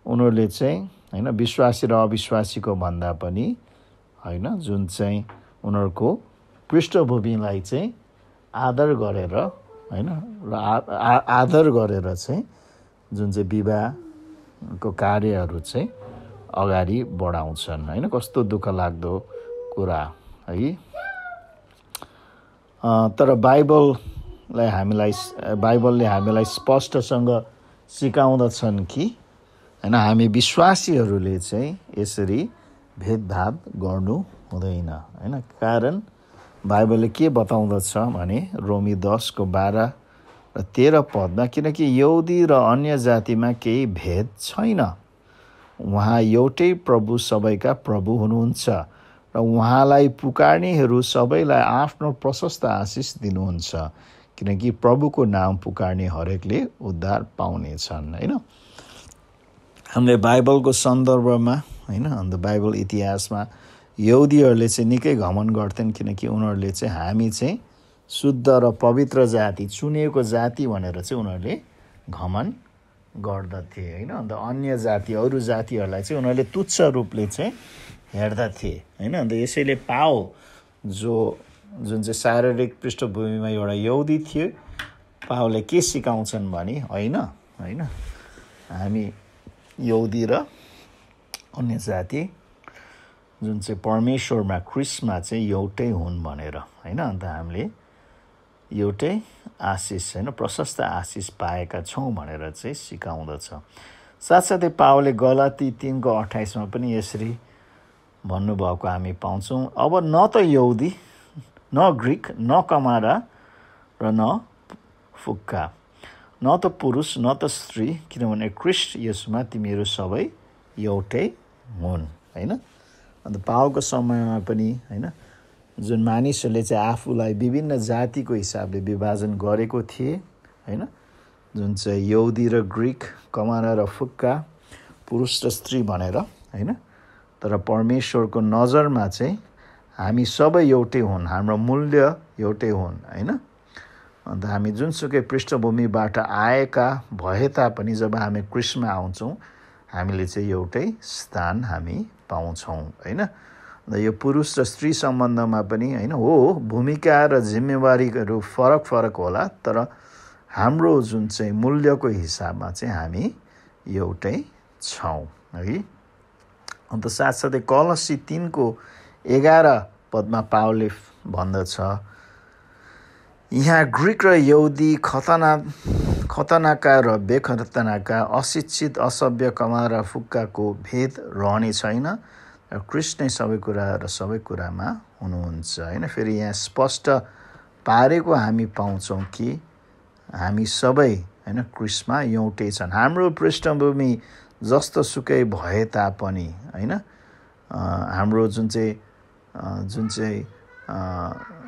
उनीहरूले चाहिँ हैन विश्वासी र अविश्वासीको भन्दा पनि हैन जुन चाहिँ उनीहरूको पृष्ठभूमिलाई चाहिँ आदर गरेर हैन र आदर गरेर चाहिँ जुन चाहिँ विवाहको कार्यहरू चाहिँ अगाडि बढाउँछन् हैन। कस्तो दुःख लाग्दो कुरा है। तर बाइबलले हामीलाई स्पष्टसँग सिकाउँदछन् कि हैन हामी विश्वासीहरूले चाहिँ यसरी भेदभाव गर्नु हुँदैन हैन। कारण बाइबलले के बताउँदछ भने रोमी 10:12 र 13 पदमा, किनकि यहुदी र अन्य जातिमा केही भेद छैन, उहाँ एउटै प्रभु सबैका प्रभु हुनुहुन्छ र उहाँलाई पुकार्नेहरू सबैलाई आफ्नो प्रशस्त आशिष दिनुहुन्छ, किनकि प्रभुको नाम पुकार्ने हरेकले उद्धार पाउनेछन् हैन। हामीले बाइबलको सन्दर्भमा हैन अन्त बाइबल इतिहासमा यहुदीहरूले चाहिँ निकै घमण्ड गर्थेन्, किनकि उनीहरूले चाहिँ हामी चाहिँ शुद्ध र पवित्र जाति, चुनिएको जाति भनेर चाहिँ उनीहरूले घमण्ड गर्दथे हैन। अन्त अन्य जाति अरू जातिहरूलाई चाहिँ उनीहरूले तुच्छ रूपले चाहिँ हेर्दथे हैन। अन्त यसैले जुन चाहिँ शारीरिक पृष्ठभूमिमा एउटा यहुदी थियो, पावलले के सिकाउँछन् भने होइन हामी यहुदी र अन्य जाति जुन चाहिँ परमेश्वरमा क्रिस्टमा चाहिँ एउटै हुन् भनेर हैन। अन्त हामीले एउटै आशिष हैन प्रशस्त आशिष पाएका छौँ भनेर चाहिँ सिकाउँदछ। साथसाथै पावलले गलाती 3:28 पनि यसरी भन्नुभएको हामी पाउँछौँ, अब न त यहुदी न ग्रिक न कमारा र न फुक्का, न त पुरुष न त स्त्री, किनभने क्रिस्ट यसमा तिमीहरू सबै एउटै हुन् हैन। अन्त पावलको समयमा पनि हैन जुन मानिसहरूले चाहिँ आफूलाई विभिन्न जातिको हिसाबले विभाजन गरेको थिए हैन, जुन चाहिँ यहुदी र ग्रिक, कमारा र फुक्का, पुरुष र स्त्री भनेर हैन। तर परमेश्वरको नजरमा चाहिँ हामी सबै एउटै हुन्, हाम्रो मूल्य एउटै हुन् हैन। अन्त हामी जुनसुकै पृष्ठभूमिबाट आएका भए तापनि जब हामी क्रिस्टमा आउँछौँ हामीले चाहिँ एउटै स्थान हामी पाउँछौँ हैन। यो पुरुष र स्त्री सम्बन्धमा पनि हैन हो, भूमिका र जिम्मेवारीहरू फरक होला, तर हाम्रो जुन चाहिँ मूल्यको हिसाबमा चाहिँ हामी एउटै छौँ है। अन्त साथसाथै कलसी 3:11 पदमा पावलले भन्दछ, यहाँ ग्रिक र यहुदी, खतनाका र बेखतनाका, अशिक्षित, असभ्य, कमार र फुक्काको भेद रहने छैन र कृष्ण नै सबै कुरा र सबै कुरामा हुनुहुन्छ होइन। फेरि यहाँ स्पष्ट पारेको हामी पाउँछौँ कि हामी सबै होइन क्रिस्टमा एउटै छन्। हाम्रो पृष्ठभूमि जस्तो सुकै भए तापनि होइन, हाम्रो जुन चाहिँ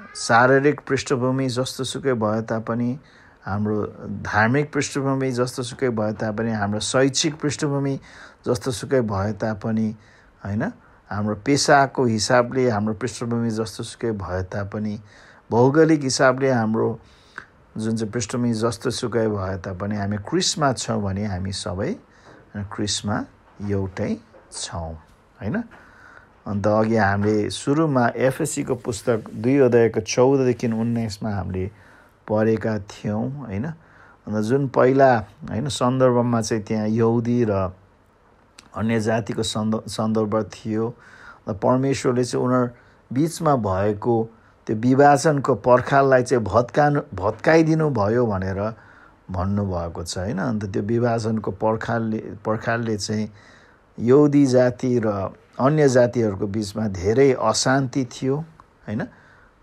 शारीरिक पृष्ठभूमि जस्तो सुकै भए तापनि, हाम्रो धार्मिक पृष्ठभूमि जस्तो सुकै भए तापनि, हाम्रो शैक्षिक पृष्ठभूमि जस्तो सुकै भए तापनि होइन, हाम्रो पेसाको हिसाबले हाम्रो पृष्ठभूमि जस्तो सुकै भए तापनि, भौगोलिक हिसाबले हाम्रो जुन चाहिँ पृष्ठभूमि जस्तो सुकै भए तापनि हामी क्रिस्टमा छौँ भने हामी सबै क्रिस्टमा एउटै छौँ होइन। अन्त अघि हामीले सुरुमा एफएसीको पुस्तक 2:14-19 हामीले पढेका थियौँ होइन। अन्त जुन पहिला होइन सन्दर्भमा चाहिँ त्यहाँ यहुदी र अन्य जातिको सन्दर्भ थियो र परमेश्वरले चाहिँ उनीहरू बिचमा भएको त्यो विभाजनको पर्खाललाई चाहिँ भत्काइदिनु भयो भनेर भन्नुभएको छ होइन। अन्त त्यो विभाजनको पर्खालले चाहिँ यहुदी जाति र अन्य जातिहरूको बिचमा धेरै अशान्ति थियो होइन।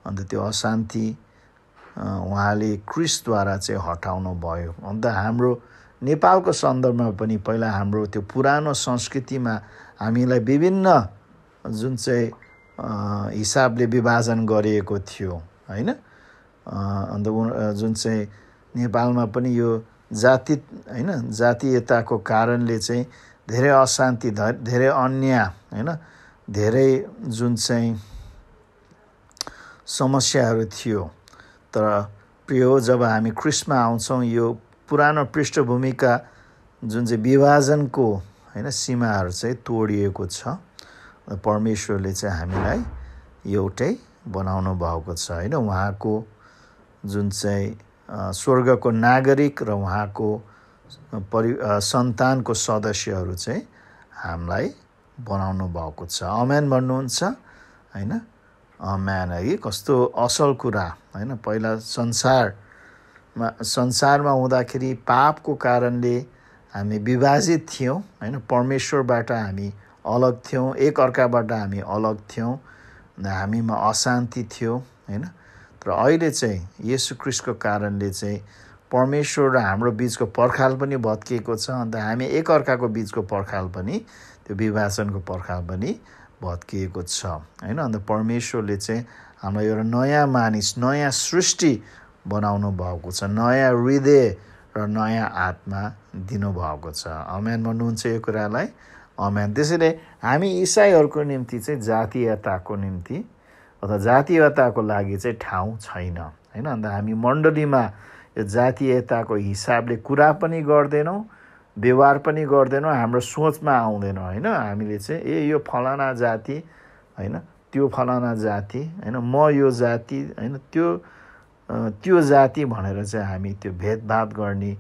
अन्त त्यो अशान्ति उहाँले क्रिस्टद्वारा चाहिँ हटाउनु भयो। अन्त हाम्रो नेपालको सन्दर्भमा पनि पहिला हाम्रो त्यो पुरानो संस्कृतिमा हामीलाई विभिन्न जुन चाहिँ हिसाबले विभाजन गरिएको थियो होइन। अन्त जुन चाहिँ नेपालमा पनि यो जातीयताको कारणले चाहिँ धेरै अशान्ति, धेरै अन्याय होइन, धेरै जुन चाहिँ समस्याहरू थियो। तर प्रिय जब हामी क्रिस्टमा आउँछौँ यो पुरानो पृष्ठभूमिका जुन चाहिँ विभाजनको होइन सीमाहरू चाहिँ तोडिएको छ। परमेश्वरले चाहिँ हामीलाई एउटै बनाउनु भएको छ होइन। उहाँको जुन चाहिँ स्वर्गको नागरिक र उहाँको सन्तानको सदस्यहरू चाहिँ हामीलाई बनाउनु भएको छ। आमेन भन्नुहुन्छ होइन। आमेन है। कस्तो असल कुरा होइन। पहिला संसारमा हुँदाखेरि पापको कारणले हामी विभाजित थियौँ होइन। परमेश्वरबाट हामी अलग थियौँ, एक अर्काबाट हामी अलग थियौँ, हामीमा अशान्ति थियो होइन। तर अहिले चाहिँ येशू क्रिस्टको कारणले चाहिँ परमेश्वर र हाम्रो बिचको पर्खाल पनि भत्किएको छ। अन्त हामी एक अर्काको बिचको पर्खाल पनि, त्यो विभाजनको पर्खाल पनि भत्किएको छ होइन। अन्त परमेश्वरले चाहिँ हामीलाई एउटा नयाँ मानिस, नयाँ सृष्टि बनाउनु भएको छ, नयाँ हृदय र नयाँ आत्मा दिनुभएको छ। आमेन भन्नुहुन्छ यो कुरालाई। आमेन। त्यसैले हामी इसाईहरूको निम्ति चाहिँ जातीयताको निम्ति अथवा जातीयताको लागि चाहिँ ठाउँ छैन होइन। अन्त हामी मण्डलीमा यो जातीयताको हिसाबले कुरा पनि गर्दैनौँ, व्यवहार पनि गर्दैनौँ, हाम्रो सोचमा आउँदैन होइन। हामीले चाहिँ यो फलाना जाति होइन, त्यो फलाना जाति होइन, म यो जाति होइन, त्यो जाति भनेर चाहिँ हामी त्यो भेदभाव गर्ने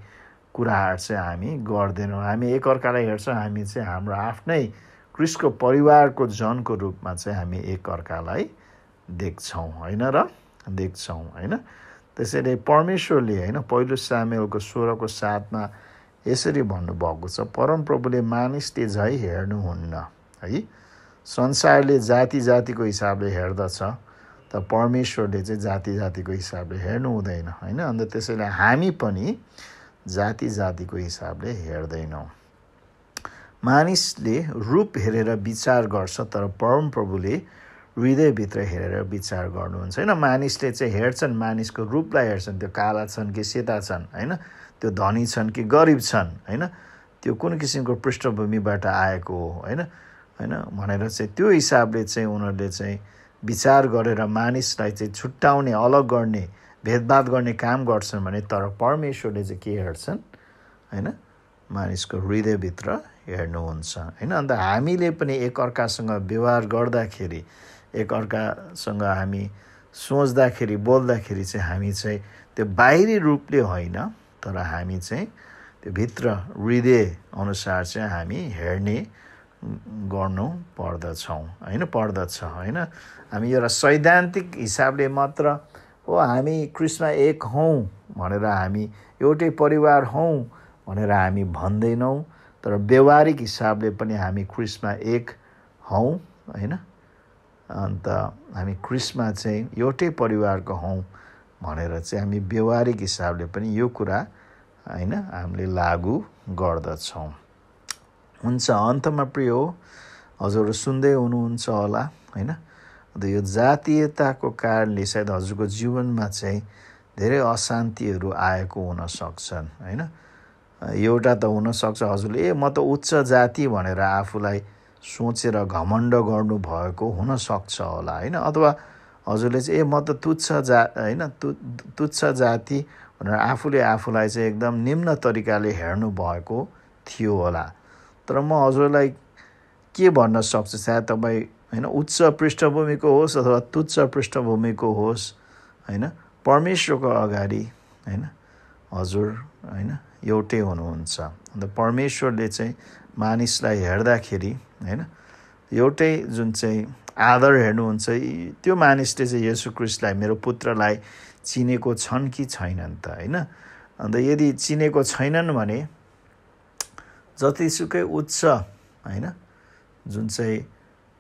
कुराहरू चाहिँ हामी गर्दैनौँ। हामी एकअर्कालाई हेर्छौँ, हामी चाहिँ हाम्रो आफ्नै क्रिस्टको परिवारको जनको रूपमा चाहिँ हामी एकअर्कालाई देख्छौँ होइन र देख्छौँ होइन। त्यसैले परमेश्वरले होइन पहिलो सामुएलको 16:7 यसरी भन्नुभएको छ, परमप्रभुले मानिसले झै हेर्नुहुन्न है। संसारले जाति जातिको हिसाबले हेर्दछ, तर परमेश्वरले चाहिँ जाति जातिको हिसाबले हेर्नु हुँदैन होइन। अन्त त्यसैले हामी पनि जाति जातिको हिसाबले हेर्दैनौँ। मानिसले रूप हेरेर विचार गर्छ, तर परमप्रभुले हृदयभित्र हेरेर विचार गर्नुहुन्छ होइन। मानिसले चाहिँ हेर्छन्, मानिसको रूपलाई हेर्छन्, त्यो काला छन् कि सेता छन् होइन, त्यो धनी छन् कि गरिब छन् होइन, त्यो कुन किसिमको पृष्ठभूमिबाट आएको हो होइन भनेर चाहिँ त्यो हिसाबले चाहिँ उनीहरूले चाहिँ विचार गरेर मानिसलाई चाहिँ छुट्याउने, अलग गर्ने, भेदभाव गर्ने काम गर्छन् भने, तर परमेश्वरले चाहिँ के हेर्छन् होइन, मानिसको हृदयभित्र हेर्नुहुन्छ होइन। अन्त हामीले पनि एकअर्कासँग व्यवहार गर्दाखेरि, एकअर्कासँग हामी सोच्दाखेरि, बोल्दाखेरि चाहिँ हामी चाहिँ त्यो बाहिरी रूपले होइन, तर हामी चाहिँ त्यो भित्र हृदय अनुसार चाहिँ हामी हेर्ने गर्नु पर्दछौँ पर्दछ हामी एउटा सैद्धान्तिक हिसाबले मात्र हामी क्रिस्टमा एक हौँ भनेर हामी एउटै परिवार हौँ भनेर हामी भन्दैनौँ तर व्यवहारिक हिसाबले पनि हामी क्रिस्टमा एक हौँ अन्त हामी क्रिस्टमा चाहिँ एउटै परिवारको हौँ भनेर चाहिँ हामी व्यवहारिक हिसाबले पनि यो कुरा हामीले लागू गर्दछौँ। हुन्छ, अन्तमा प्रिय हो हजुरहरू सुन्दै हुनुहुन्छ होला अन्त यो जातीयताको कारणले सायद हजुरको जीवनमा चाहिँ धेरै अशान्तिहरू आएको हुन सक्छन् एउटा त हुनसक्छ हजुरले म त उच्च जाति भनेर आफूलाई सोचेर घमण्ड गर्नुभएको हुनसक्छ होला अथवा हजुरले चाहिँ म त तुच्छ जाति भनेर आफूले आफूलाई चाहिँ एकदम निम्न तरिकाले हेर्नु भएको थियो होला। तर म हजुरलाई के भन्न सक्छु, सायद तपाईँ उच्च पृष्ठभूमिको होस् अथवा तुच्छ पृष्ठभूमिको होस् परमेश्वरको अगाडि हजुर एउटै हुनुहुन्छ। अन्त परमेश्वरले चाहिँ मानिसलाई हेर्दाखेरि एउटै जुन चाहिँ आदर हेर्नुहुन्छ, त्यो मानिसले चाहिँ येशू क्रिस्टलाई मेरो पुत्रलाई चिनेको छन् कि छैनन् त अन्त यदि चिनेको छैनन् भने जतिसुकै उच्च जुन चाहिँ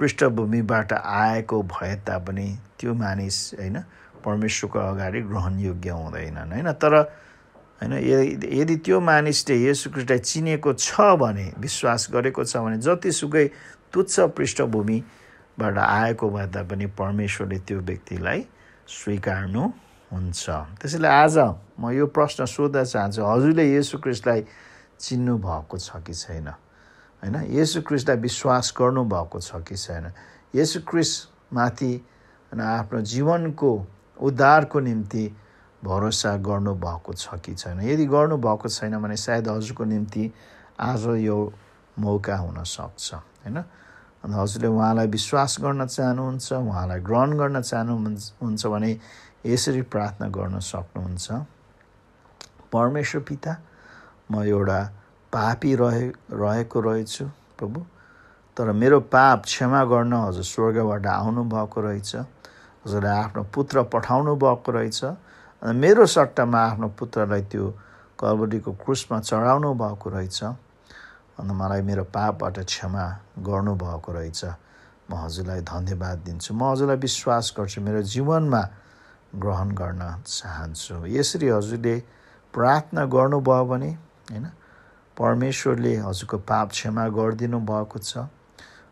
पृष्ठभूमिबाट आएको भए तापनि त्यो मानिस परमेश्वरको अगाडि ग्रहणयोग्य हुँदैनन् तर यदि त्यो मानिसले येशू क्रिस्टलाई चिनेको छ भने, विश्वास गरेको छ भने जतिसुकै तुच्छ पृष्ठभूमिबाट आएको भए तापनि परमेश्वरले त्यो व्यक्तिलाई स्वीकार्नु हुन्छ। त्यसैले आज म यो प्रश्न सोध्न चाहन्छु, हजुरले येशू क्रिस्टलाई चिन्नु भएको छ कि छैन येशू क्रिस्टलाई विश्वास गर्नुभएको छ कि छैन, येशू क्रिस्टमाथि आफ्नो जीवनको उद्धारको निम्ति भरोसा गर्नुभएको छ कि छैन। यदि गर्नुभएको छैन भने सायद हजुरको निम्ति आज यो मौका हुन सक्छ अनि हजुरले उहाँलाई विश्वास गर्न चाहनुहुन्छ, उहाँलाई ग्रहण गर्न चाहनुहुन्छ भने यसरी प्रार्थना गर्न सक्नुहुन्छ। परमेश्वर पिता, म एउटा पापी रहेको रहेछु प्रभु, तर मेरो पाप क्षमा गर्न हजुर स्वर्गबाट आउनुभएको रहेछ, हजुरले आफ्नो पुत्र पठाउनु भएको रहेछ, मेरो सट्टामा आफ्नो पुत्रलाई त्यो कल्भरीको क्रुसमा चढाउनु भएको रहेछ, अन्त मलाई मेरो पापबाट क्षमा गर्नुभएको रहेछ। म हजुरलाई धन्यवाद दिन्छु, म हजुरलाई विश्वास गर्छु, मेरो जीवनमा ग्रहण गर्न चाहन्छु। यसरी हजुरले प्रार्थना गर्नुभयो भने परमेश्वरले हजुरको पाप क्षमा गरिदिनु भएको छ,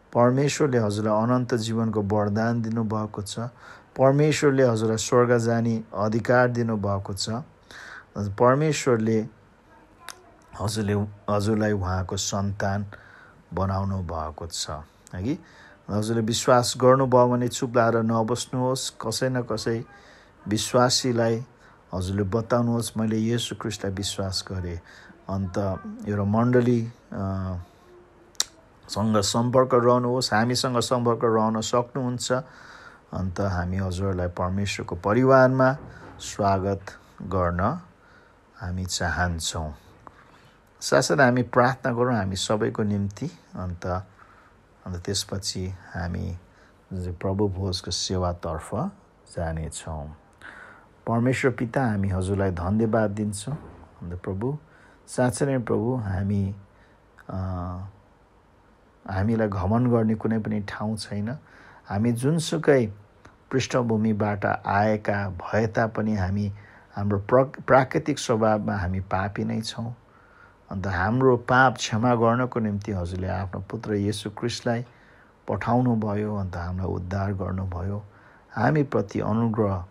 परमेश्वरले हजुरलाई अनन्त जीवनको वरदान दिनुभएको छ, परमेश्वरले हजुरलाई स्वर्ग जाने अधिकार दिनुभएको छ, परमेश्वरले हजुरलाई उहाँको सन्तान बनाउनु भएको छ कि हजुरले विश्वास गर्नुभयो भने चुप लाएर नबस्नुहोस्। कसै न कसै विश्वासीलाई हजुरले बताउनुहोस् मैले येशू क्रिस्टलाई विश्वास गरेँ। अन्त एउटा मण्डली सँग सम्पर्क रहनुहोस्, हामीसँग सम्पर्क रहन सक्नुहुन्छ। अन्त हामी हजुरलाई परमेश्वरको परिवारमा स्वागत गर्न हामी चाहन्छौँ। साथसाथै हामी प्रार्थना गरौँ हामी सबैको निम्ति, अन्त त्यसपछि हामी प्रभु भोजको सेवातर्फ जानेछौँ। परमेश्वर पिता, हामी हजुरलाई धन्यवाद दिन्छौँ। अन्त प्रभु साँच्चै नै प्रभु हामीलाई घमण्ड गर्ने कुनै पनि ठाउँ छैन। हामी जुनसुकै पृष्ठभूमिबाट आएका भए तापनि हाम्रो प्राकृतिक स्वभावमा हामी पापी नै छौँ। अन्त हाम्रो पाप क्षमा गर्नको निम्ति हजुरले आफ्नो पुत्र येशू क्रिस्टलाई पठाउनु भयो, अन्त हामीलाई उद्धार गर्नुभयो, हामी प्रति अनुग्रह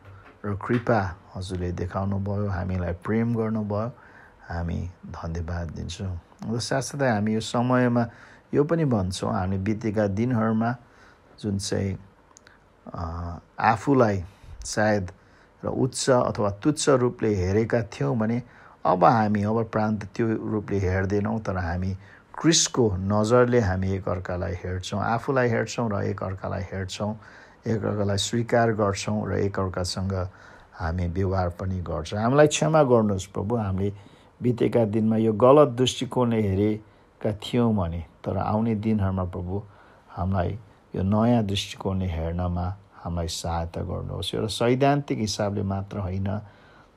र कृपा हजुरले देखाउनु भयो, हामीलाई प्रेम गर्नुभयो, हामी धन्यवाद दिन्छौँ। र साथसाथै हामी यो समयमा यो पनि भन्छौँ, हामी बितेका दिनहरूमा जुन चाहिँ आफूलाई सायद र उच्च अथवा तुच्छ रूपले हेरेका थियौँ भने अब प्रान्त त्यो रूपले हेर्दैनौँ, तर हामी क्रिस्टको नजरले हामी एकअर्कालाई हेर्छौँ, आफूलाई हेर्छौँ र एकअर्कालाई हेर्छौँ, एकअर्कालाई स्वीकार गर्छौँ र एकअर्कासँग हामी व्यवहार पनि गर्छौँ। हामीलाई क्षमा गर्नुहोस् प्रभु, हामीले बितेका दिनमा यो गलत दृष्टिकोणले हेरेका थियौँ भने, तर आउने दिनहरूमा प्रभु हामीलाई यो नयाँ दृष्टिकोणले हेर्नमा हामीलाई सहायता गर्नुहोस्। एउटा सैद्धान्तिक हिसाबले मात्र होइन,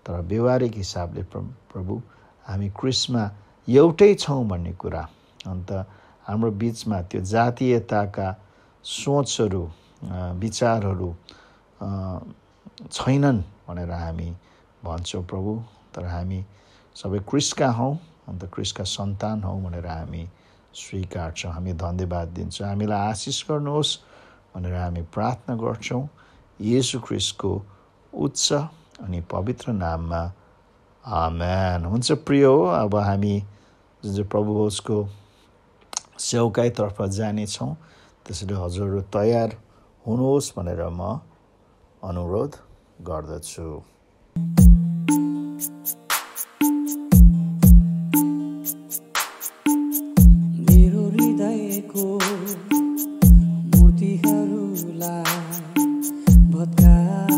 तर व्यवहारिक हिसाबले प्रभु हामी क्रिस्टमा एउटै छौँ भन्ने कुरा, अन्त हाम्रो बिचमा त्यो जातीयताका सोचहरू विचारहरू छैनन् भनेर हामी भन्छौँ प्रभु। तर हामी सबै क्रिस्टका हौँ, अन्त क्रिस्टका सन्तान हौँ भनेर हामी स्वीकार्छौँ। हामी धन्यवाद दिन्छौँ। हामीलाई आशिष गर्नुहोस् भनेर हामी प्रार्थना गर्छौँ येशू ख्रिस्टको उच्च अनि पवित्र नाममा, आमेन। हुन्छ प्रिय हो, अब हामी जुन चाहिँ प्रभु भोजको सेवकाईतर्फ जानेछौँ, त्यसैले हजुरहरू तयार हुनुहोस् भनेर म अनुरोध गर्दछु। मेरो हृदयको मूर्तिहरूलाई भत्काइदिनु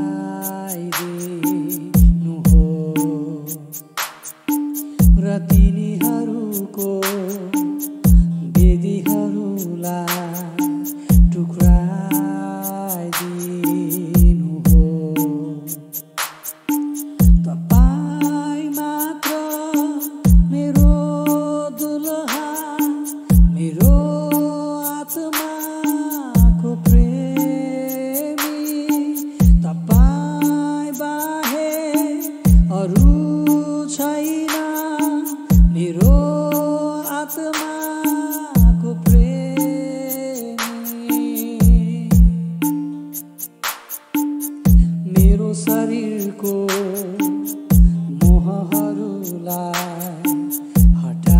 हो र तिनीहरूको वेदीहरूलाई टुक्राइदिनु हो। तपाईँ मात्र मेरो दुलहा, मेरो आत्माको प्रेमी, तपाईँ बाहेक अरू छैन मेरो आत्माको प्रेमी। मेरो शरीरको मोहहरूलाई हटाइदिनु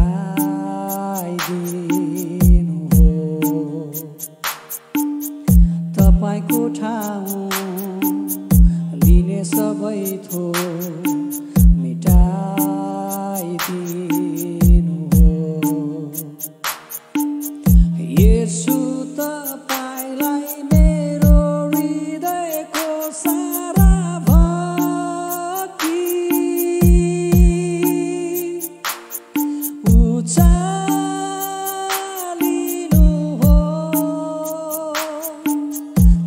हो। तपाईँको ठाउँ लिने सबै थोक मेटाइदिनु हो। येशू तपाईँलाई मेरो हृदयको सारा भक्ति उचालिनु हो।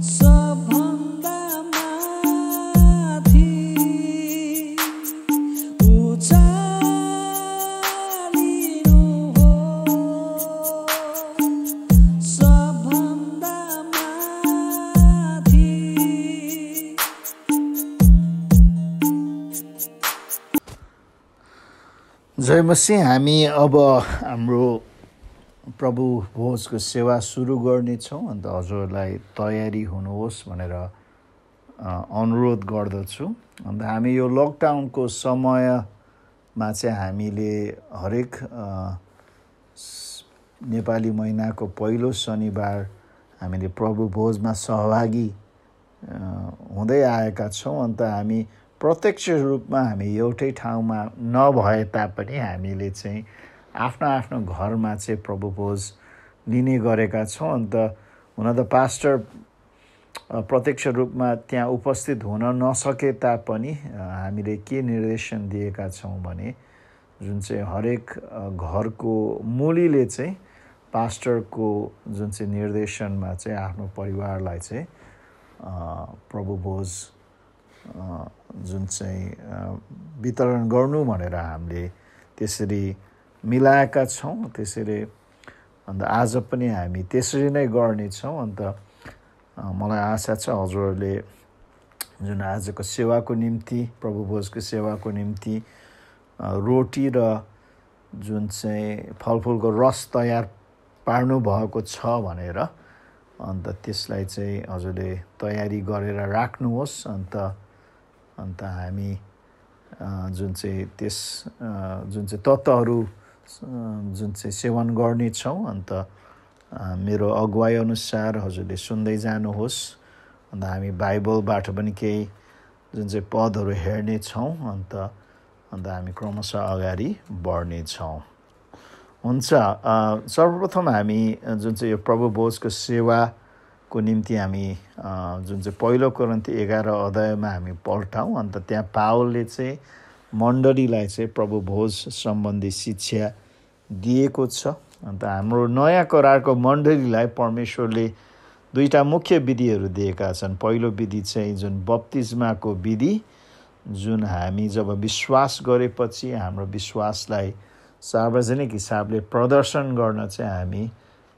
सबभन्दा माथि उचालिनु हो। सबभन्दा माथि। जय मसीह। हामी अब हाम्रो प्रभु भोजको सेवा सुरु गर्नेछौँ, अन्त हजुरहरूलाई तयारी हुनुहोस् भनेर अनुरोध गर्दछु। अन्त हामी यो लकडाउनको समयमा चाहिँ हामीले हरेक नेपाली महिनाको पहिलो शनिबार हामीले प्रभु भोजमा सहभागी हुँदै आएका छौँ। अन्त हामी प्रत्यक्ष रूपमा हामी एउटै ठाउँमा नभए तापनि हामीले चाहिँ आफ्नो आफ्नो घरमा चाहिँ प्रभु भोज लिने गरेका छौँ। अन्त हुन त पास्टर प्रत्यक्ष रूपमा त्यहाँ उपस्थित हुन नसके तापनि हामीले के निर्देशन दिएका छौँ भने, जुन चाहिँ हरेक घरको मुलीले चाहिँ पास्टरको जुन चाहिँ निर्देशनमा चाहिँ आफ्नो परिवारलाई चाहिँ प्रभु भोज जुन चाहिँ वितरण गर्नु भनेर हामीले त्यसरी मिलाएका छौँ। त्यसरी अन्त आज पनि हामी त्यसरी नै गर्नेछौँ। अन्त मलाई आशा छ हजुरहरूले जुन आजको सेवाको निम्ति, प्रभु भोजको सेवाको निम्ति रोटी र जुन चाहिँ फलफुलको रस तयार पार्नु भएको छ भनेर, अन्त त्यसलाई चाहिँ हजुरले तयारी गरेर राख्नुहोस्। अन्त हामी जुन चाहिँ तत्त्वहरू जुन चाहिँ सेवन गर्नेछौँ, अन्त मेरो अगुवाई अनुसार हजुरले सुन्दै जानुहोस्। अन्त हामी बाइबलबाट पनि केही जुन चाहिँ पदहरू हेर्नेछौँ, अन्त हामी क्रमशः अगाडि बढ्नेछौँ। हुन्छ, सर्वप्रथम हामी जुन चाहिँ यो प्रभु भोजको सेवाको निम्ति हामी जुन चाहिँ पहिलो कोरिन्थी 11 अध्यायमा हामी पल्टाउँ। अन्त त्यहाँ पावलले चाहिँ मण्डलीलाई चाहिँ प्रभु भोज सम्बन्धी शिक्षा दिएको छ। अन्त हाम्रो नयाँ करारको मण्डलीलाई परमेश्वरले दुईटा मुख्य विधिहरू दिएका छन्। पहिलो विधि चाहिँ जुन बप्तिस्माको विधि, जुन हामी जब विश्वास गरेपछि हाम्रो विश्वासलाई सार्वजनिक हिसाबले प्रदर्शन गर्न चाहिँ हामी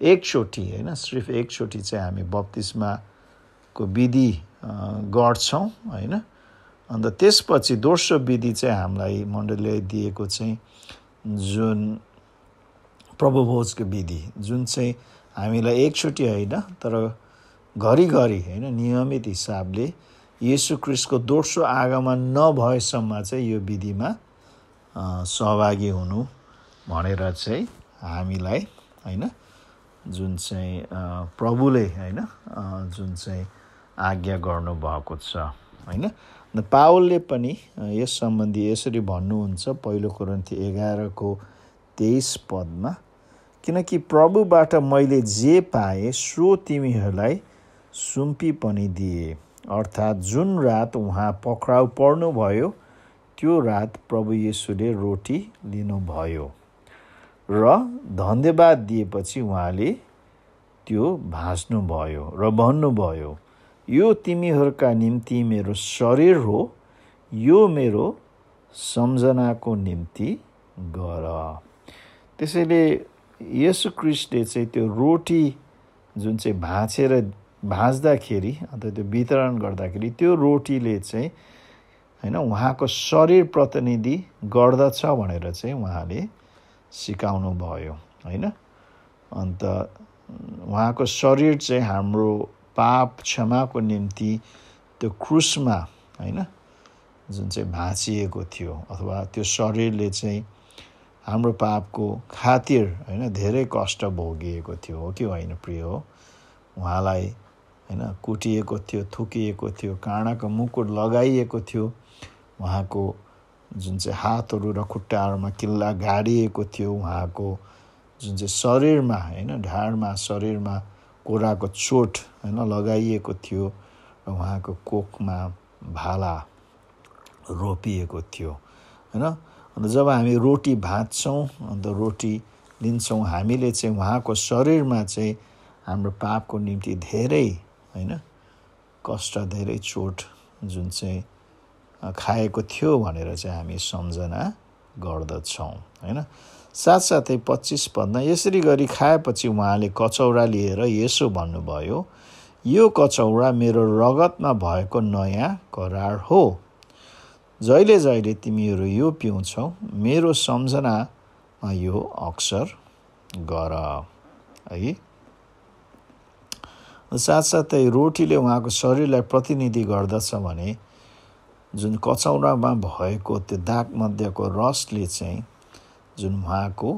एकचोटि होइन सिर्फ एकचोटि चाहिँ हामी बप्तिस्माको विधि गर्छौँ होइन। अन्त त्यसपछि दोस्रो विधि चाहिँ हामीलाई मण्डलीले दिएको चाहिँ जुन प्रभुभोजको विधि, जुन चाहिँ हामीलाई एकचोटि होइन तर घरिघरि होइन नियमित हिसाबले येशू ख्रीष्टको दोस्रो आगमन नभएसम्म चाहिँ यो विधिमा सहभागी हुनु भनेर चाहिँ हामीलाई होइन जुन चाहिँ प्रभुले होइन जुन चाहिँ आज्ञा गर्नुभएको छ होइन। पावलले पनि यस सम्बन्धी यसरी भन्नुहुन्छ पहिलो कोरिन्थी 11:23 पदमा, किनकि प्रभुबाट मैले जे पाएँ सो तिमीहरूलाई सुम्पी पनि दिए, अर्थात् जुन रात उहाँ पक्राउ पर्नुभयो त्यो रात प्रभु येशूले रोटी लिनुभयो र धन्यवाद दिएपछि उहाँले त्यो भाँच्नुभयो र भन्नुभयो, यो तिमीहरूका निम्ति मेरो शरीर हो, यो मेरो सम्झनाको निम्ति गर। त्यसैले येशू ख्रीष्टले चाहिँ त्यो रोटी जुन चाहिँ भाँच्दाखेरि अन्त त्यो वितरण गर्दाखेरि त्यो रोटीले चाहिँ होइन उहाँको शरीर प्रतिनिधि गर्दछ भनेर चाहिँ उहाँले सिकाउनु भयो होइन। अन्त उहाँको शरीर चाहिँ हाम्रो पाप क्षमाको निम्ति त्यो क्रुसमा होइन जुन चाहिँ भाँचिएको थियो, अथवा त्यो शरीरले चाहिँ हाम्रो पापको खातिर होइन धेरै कष्ट भोगिएको थियो, हो कि होइन प्रिय हो। उहाँलाई होइन कुटिएको थियो, थुकिएको थियो, काँडाको मुकुट लगाइएको थियो, उहाँको जुन चाहिँ हातहरू र खुट्टाहरूमा किल्ला गाडिएको थियो, उहाँको जुन चाहिँ शरीरमा होइन ढाडमा शरीरमा कोराको चोट होइन लगाइएको थियो र उहाँको कोखमा भाला रोपिएको थियो होइन। अन्त जब हामी रोटी भाँच्छौँ अन्त रोटी लिन्छौँ, हामीले चाहिँ उहाँको शरीरमा चाहिँ हाम्रो पापको निम्ति धेरै होइन कष्ट धेरै चोट जुन चाहिँ खाएको थियो भनेर चाहिँ हामी सम्झना गर्दछौँ होइन। साथसाथै 25 पदमा यसरी गरी खाएपछि उहाँले कचौरा लिएर यसो भन्नुभयो, यो कचौरा मेरो रगतमा भएको नयाँ करार हो, जहिले जहिले तिमीहरू यो पिउँछौ मेरो सम्झनामा यो अक्सर गर है। साथसाथै रोटीले उहाँको शरीरलाई प्रतिनिधि गर्दछ भने जुन कचौरामा भएको त्यो दाग मध्येको रसले चाहिँ जुन उहाँको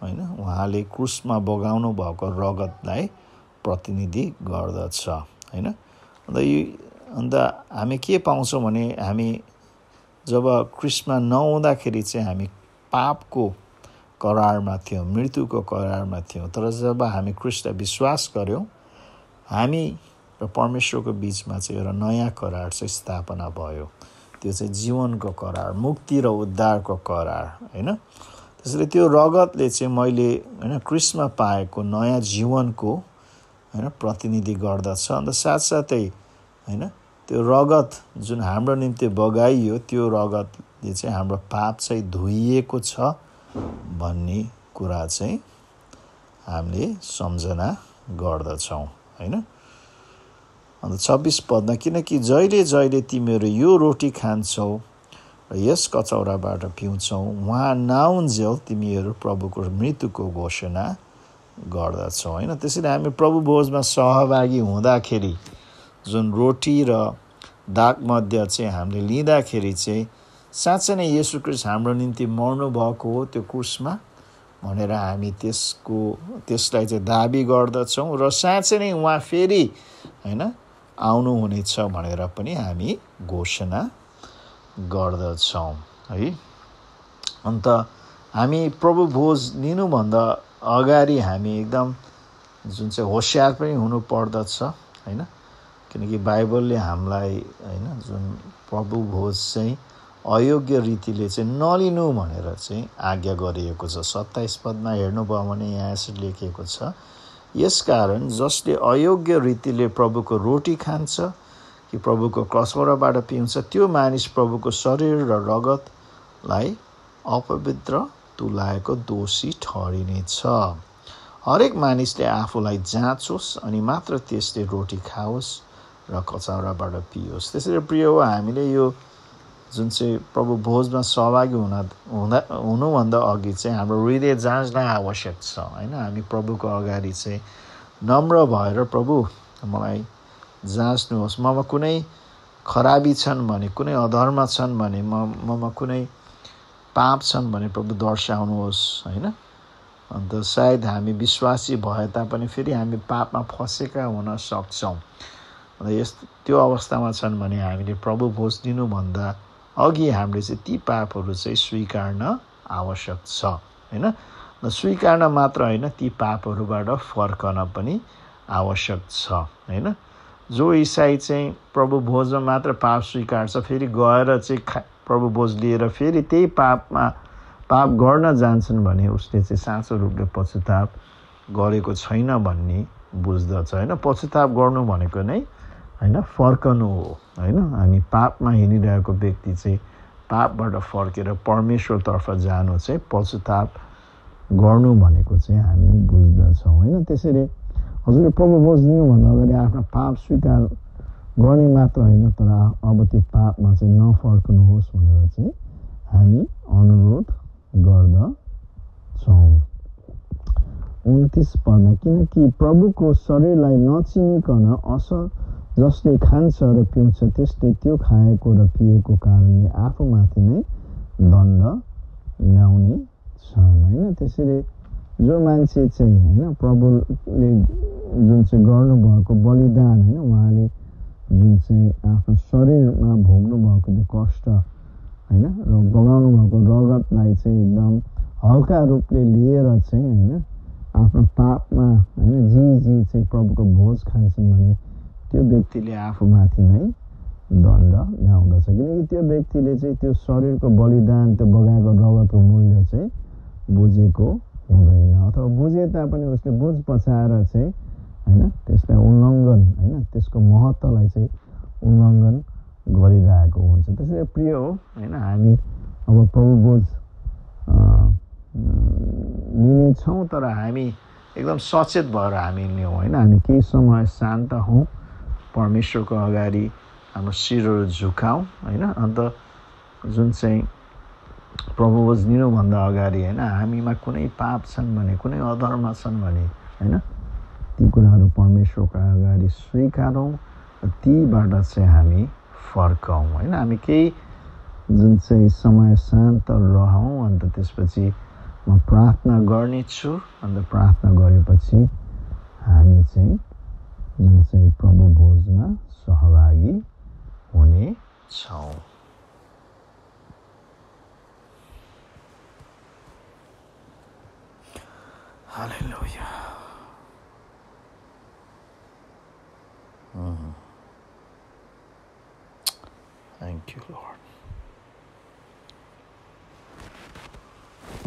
होइन उहाँले क्रुसमा बगाउनु भएको रगतलाई प्रतिनिधि गर्दछ होइन। अन्त हामी के पाउँछौँ भने हामी जब क्रुसमा नहुँदाखेरि चाहिँ हामी पापको करारमा थियौँ, मृत्युको करारमा थियौँ, तर जब हामी क्रुसलाई विश्वास गऱ्यौँ हामी र परमेश्वरको बिचमा चाहिँ एउटा नयाँ करार चाहिँ स्थापना भयो। त्यो चाहिँ जीवनको करार, मुक्ति र उद्धारको करार होइन। त्यसैले त्यो रगतले चाहिँ मैले होइन क्रिस्टमा पाएको नयाँ जीवनको होइन प्रतिनिधि गर्दछ। अन्त साथसाथै होइन त्यो रगत जुन हाम्रो निम्ति बगाइयो त्यो रगतले चाहिँ हाम्रो पाप चाहिँ धोइएको छ भन्ने कुरा चाहिँ हामीले सम्झना गर्दछौँ होइन। अन्त 26 पदमा किनकि जहिले जहिले तिमीहरू यो रोटी खान्छौ र यस कचौराबाट पिउँछौ उहाँ नआउन्जेल तिमीहरू प्रभुको मृत्युको घोषणा गर्दछौ होइन। त्यसैले हामी प्रभु भोजमा सहभागी हुँदाखेरि जुन रोटी र दाग मध्य चाहिँ हामीले लिँदाखेरि चाहिँ साँच्चै नै येशू ख्रीष्ट हाम्रो निम्ति मर्नु भएको हो त्यो क्रुसमा भनेर हामी त्यसलाई चाहिँ दाबी गर्दछौँ र साँच्चै नै उहाँ फेरि होइन आउनुहुनेछ भनेर पनि हामी घोषणा गर्दछौँ है। अन्त हामी प्रभु भोज लिनुभन्दा अगाडि हामी एकदम जुन चाहिँ होसियार पनि हुनु पर्दछ होइन। किनकि बाइबलले हामीलाई होइन जुन प्रभु भोज चाहिँ अयोग्य रीतिले चाहिँ नलिनु भनेर चाहिँ आज्ञा गरिएको छ। 27 पदमा हेर्नुभयो भने यहाँ यसरी लेखिएको छ, यसकारण जसले अयोग्य रीतिले प्रभुको रोटी खान्छ कि प्रभुको कसौराबाट पिउँछ त्यो मानिस प्रभुको शरीर र रगतलाई अपवित्र तुल्याएको दोषी ठहरिनेछ। हरेक मानिसले आफूलाई जाँचोस् अनि मात्र त्यसले रोटी खाओस् र कचौराबाट पियोस्। त्यसैले प्रिय हो, हामीले यो जुन चाहिँ प्रभु भोजमा सहभागी हुनुभन्दा अघि चाहिँ हाम्रो हृदय जाँच्न आवश्यक छ होइन। हामी प्रभुको अगाडि चाहिँ नम्र भएर, प्रभु मलाई जाँच्नुहोस्, ममा कुनै खराबी छन् भने, कुनै अधर्म छन् भने, ममा कुनै पाप छन् भने प्रभु दर्शाउनुहोस् होइन। अन्त सायद हामी विश्वासी भए तापनि फेरि हामी पापमा फँसेका हुन सक्छौँ। अन्त त्यो अवस्थामा छन् भने हामीले प्रभु भोज दिनुभन्दा अघि हामीले चाहिँ ती पापहरू चाहिँ स्वीकार्न आवश्यक छ होइन। र स्वीकार्न मात्र होइन, ती पापहरूबाट फर्कन पनि आवश्यक छ होइन। जो इसाई चाहिँ प्रभु भोजमा मात्र पाप स्वीकार्छ, फेरि गएर चाहिँ प्रभु भोज लिएर फेरि त्यही पाप गर्न जान्छन् भने उसले चाहिँ साँचो रूपले पश्चाताप गरेको छैन भन्ने बुझ्दछ होइन। पश्चाताप गर्नु भनेको नै होइन फर्कनु हो होइन। हामी पापमा हिँडिरहेको व्यक्ति चाहिँ पापबाट फर्केर परमेश्वरतर्फ जानु चाहिँ पश्चाताप गर्नु भनेको चाहिँ हामी बुझ्दछौँ होइन। त्यसैले हजुरले प्रभु भोज दिनुभन्दा अगाडि आफ्नो पाप स्वीकार गर्ने मात्र होइन, तर अब त्यो पापमा चाहिँ नफर्कनुहोस् भनेर चाहिँ हामी अनुरोध गर्दछौँ। 29 पदमा, किनकि प्रभुको शरीरलाई नचिनिकन असल जसले खान्छ र पिउँछ त्यसले त्यो खाएको र पिएको कारणले आफूमाथि नै दण्ड ल्याउने छन् होइन। त्यसैले जो मान्छे चाहिँ होइन प्रभुले जुन चाहिँ गर्नुभएको बलिदान होइन, उहाँले जुन चाहिँ आफ्नो शरीरमा भोग्नु भएको त्यो कष्ट होइन र बगाउनु भएको रगतलाई चाहिँ एकदम हल्का रूपले लिएर चाहिँ होइन आफ्नो पापमा होइन जी चाहिँ प्रभुको भोज खान्छन् भने त्यो व्यक्तिले आफूमाथि नै दण्ड ल्याउँदछ। किनकि त्यो व्यक्तिले चाहिँ त्यो शरीरको बलिदान, त्यो बगाएको रगतको मूल्य चाहिँ बुझेको हुँदैन, अथवा बुझे तापनि उसले बुझ पछाएर चाहिँ होइन त्यसलाई उल्लङ्घन होइन त्यसको महत्त्वलाई चाहिँ उल्लङ्घन गरिरहेको हुन्छ। त्यसैले प्रिय हो होइन, हामी अब प्रभु भोज लिनेछौँ, तर हामी एकदम सचेत भएर हामी लियौँ होइन। हामी केही समय शान्त हौँ, परमेश्वरको अगाडि हाम्रो शिरहरू झुकाउँ होइन। अन्त जुन चाहिँ प्रभु भोज लिनुभन्दा अगाडि होइन हामीमा कुनै पाप छन् भने, कुनै अधर्म छन् भने होइन ती कुराहरू परमेश्वरको अगाडि स्वीकारौँ र तीबाट चाहिँ हामी फर्कौँ होइन। हामी केही जुन चाहिँ समय शान्त रहौँ, अन्त त्यसपछि म प्रार्थना गर्नेछु, अन्त प्रार्थना गरेपछि हामी चाहिँ जुन चाहिँ प्रभु भोजमा सहभागी हुनेछौँ। हालेलुया। Thank you lord.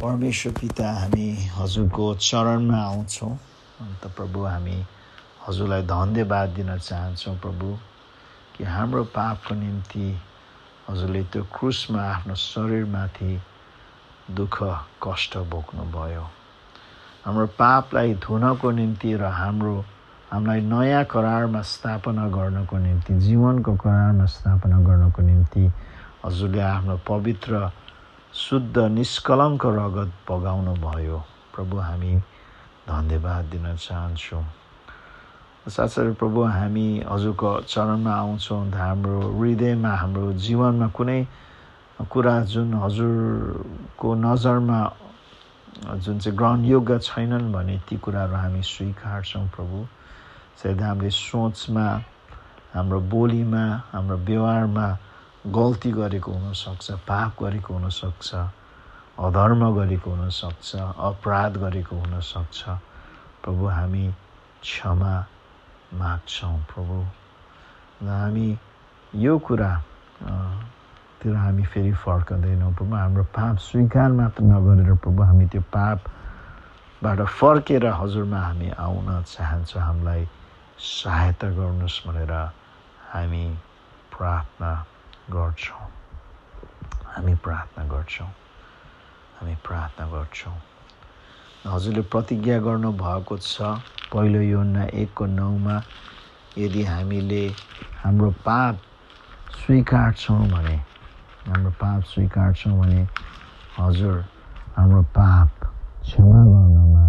परमेश्वर पिता, हामी हजुरको चरणमा आउँछौँ। अन्त प्रभु हामी हजुरलाई धन्यवाद दिन चाहन्छौँ प्रभु, कि हाम्रो पापको निम्ति हजुरले त्यो क्रुसमा आफ्नो शरीरमाथि दुःख कष्ट भोग्नुभयो। हाम्रो पापलाई धुनको निम्ति र हामीलाई नयाँ करारमा स्थापना गर्नको निम्ति, जीवनको करारमा स्थापना गर्नको निम्ति हजुरले आफ्नो पवित्र शुद्ध निष्कलङ्क रगत बगाउनु भयो। प्रभु हामी धन्यवाद दिन चाहन्छौँ। साथसाथै प्रभु हामी हजुरको चरणमा आउँछौँ, हाम्रो हृदयमा, हाम्रो जीवनमा कुनै कुरा जुन हजुरको नजरमा जुन चाहिँ ग्रहणयोग्य छैनन् भने ती कुराहरू हामी स्वीकार्छौँ प्रभु। सायद हामीले सोचमा, हाम्रो बोलीमा, हाम्रो व्यवहारमा गल्ती गरेको हुनसक्छ, पाप गरेको हुनसक्छ, अधर्म गरेको हुनसक्छ, अपराध गरेको हुनसक्छ। प्रभु हामी क्षमा माग्छौँ प्रभु। र हामी यो कुरा तिर हामी फेरि फर्कँदैनौँ प्रभु। हाम्रो पाप स्वीकार मात्र नगरेर प्रभु हामी त्यो पापबाट फर्केर हजुरमा हामी आउन चाहन्छौँ। हामीलाई सहायता गर्नुहोस् भनेर हामी प्रार्थना गर्छौँ। हजुरले प्रतिज्ञा गर्नुभएको छ पहिलो यूहन्ना 1:9 यदि हामीले हाम्रो पाप स्वीकार्छौँ भने हजुर हाम्रो पाप क्षमा गर्नमा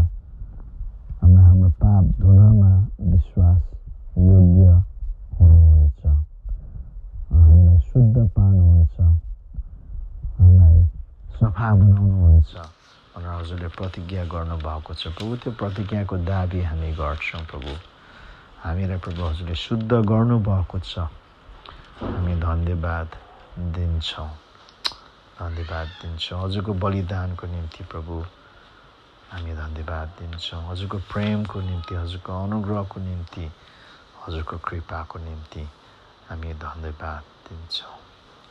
हाम्रो पाप धुनमा विश्वास योग्य हुनुहुन्छ, हामीलाई शुद्ध पार्नुहुन्छ, हामीलाई सफा बनाउनुहुन्छ भनेर हजुरले प्रतिज्ञा गर्नुभएको छ प्रभु। त्यो प्रतिज्ञाको दाबी हामी गर्छौँ प्रभु। हामीलाई प्रभु हजुरले शुद्ध गर्नुभएको छ, हामी धन्यवाद दिन्छौँ। हजुरको बलिदानको निम्ति प्रभु हामी धन्यवाद दिन्छौँ। हजुरको प्रेमको निम्ति, हजुरको अनुग्रहको निम्ति, हजुरको कृपाको निम्ति हामी धन्यवाद दिन्छौँ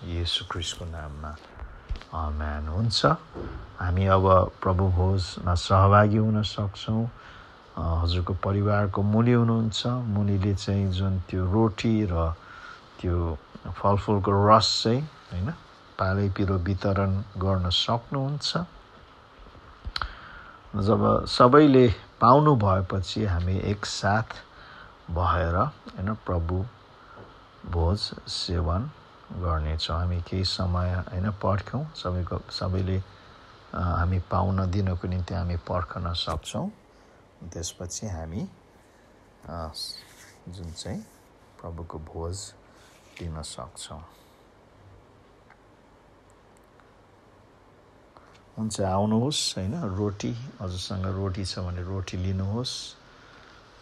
येशू ख्रीष्टको नाममा, आमेन। हुन्छ, हामी अब प्रभु भोजमा सहभागी हुन सक्छौँ। हजुरको परिवारको मुनि हुनुहुन्छ, मुनिले चाहिँ जुन त्यो रोटी र त्यो फलफुलको रस चाहिँ हैन पालै पिरो वितरण गर्न सक्नुहुन्छ। जब सबैले पाउनु भएपछि हामी एकसाथ भएर हैन प्रभु भोज सेवन गर्नेछौँ। हामी केही समय हैन पर्खौँ, सबैले हामी पाउन दिनको निम्ति हामी पर्खन सक्छौँ। त्यसपछि हामी जुन चाहिँ प्रभुको भोज लिन सक्छौँ। हुन्छ, आउनुहोस् हैन। रोटी हजुरसँग रोटी छ भने रोटी लिनुहोस्।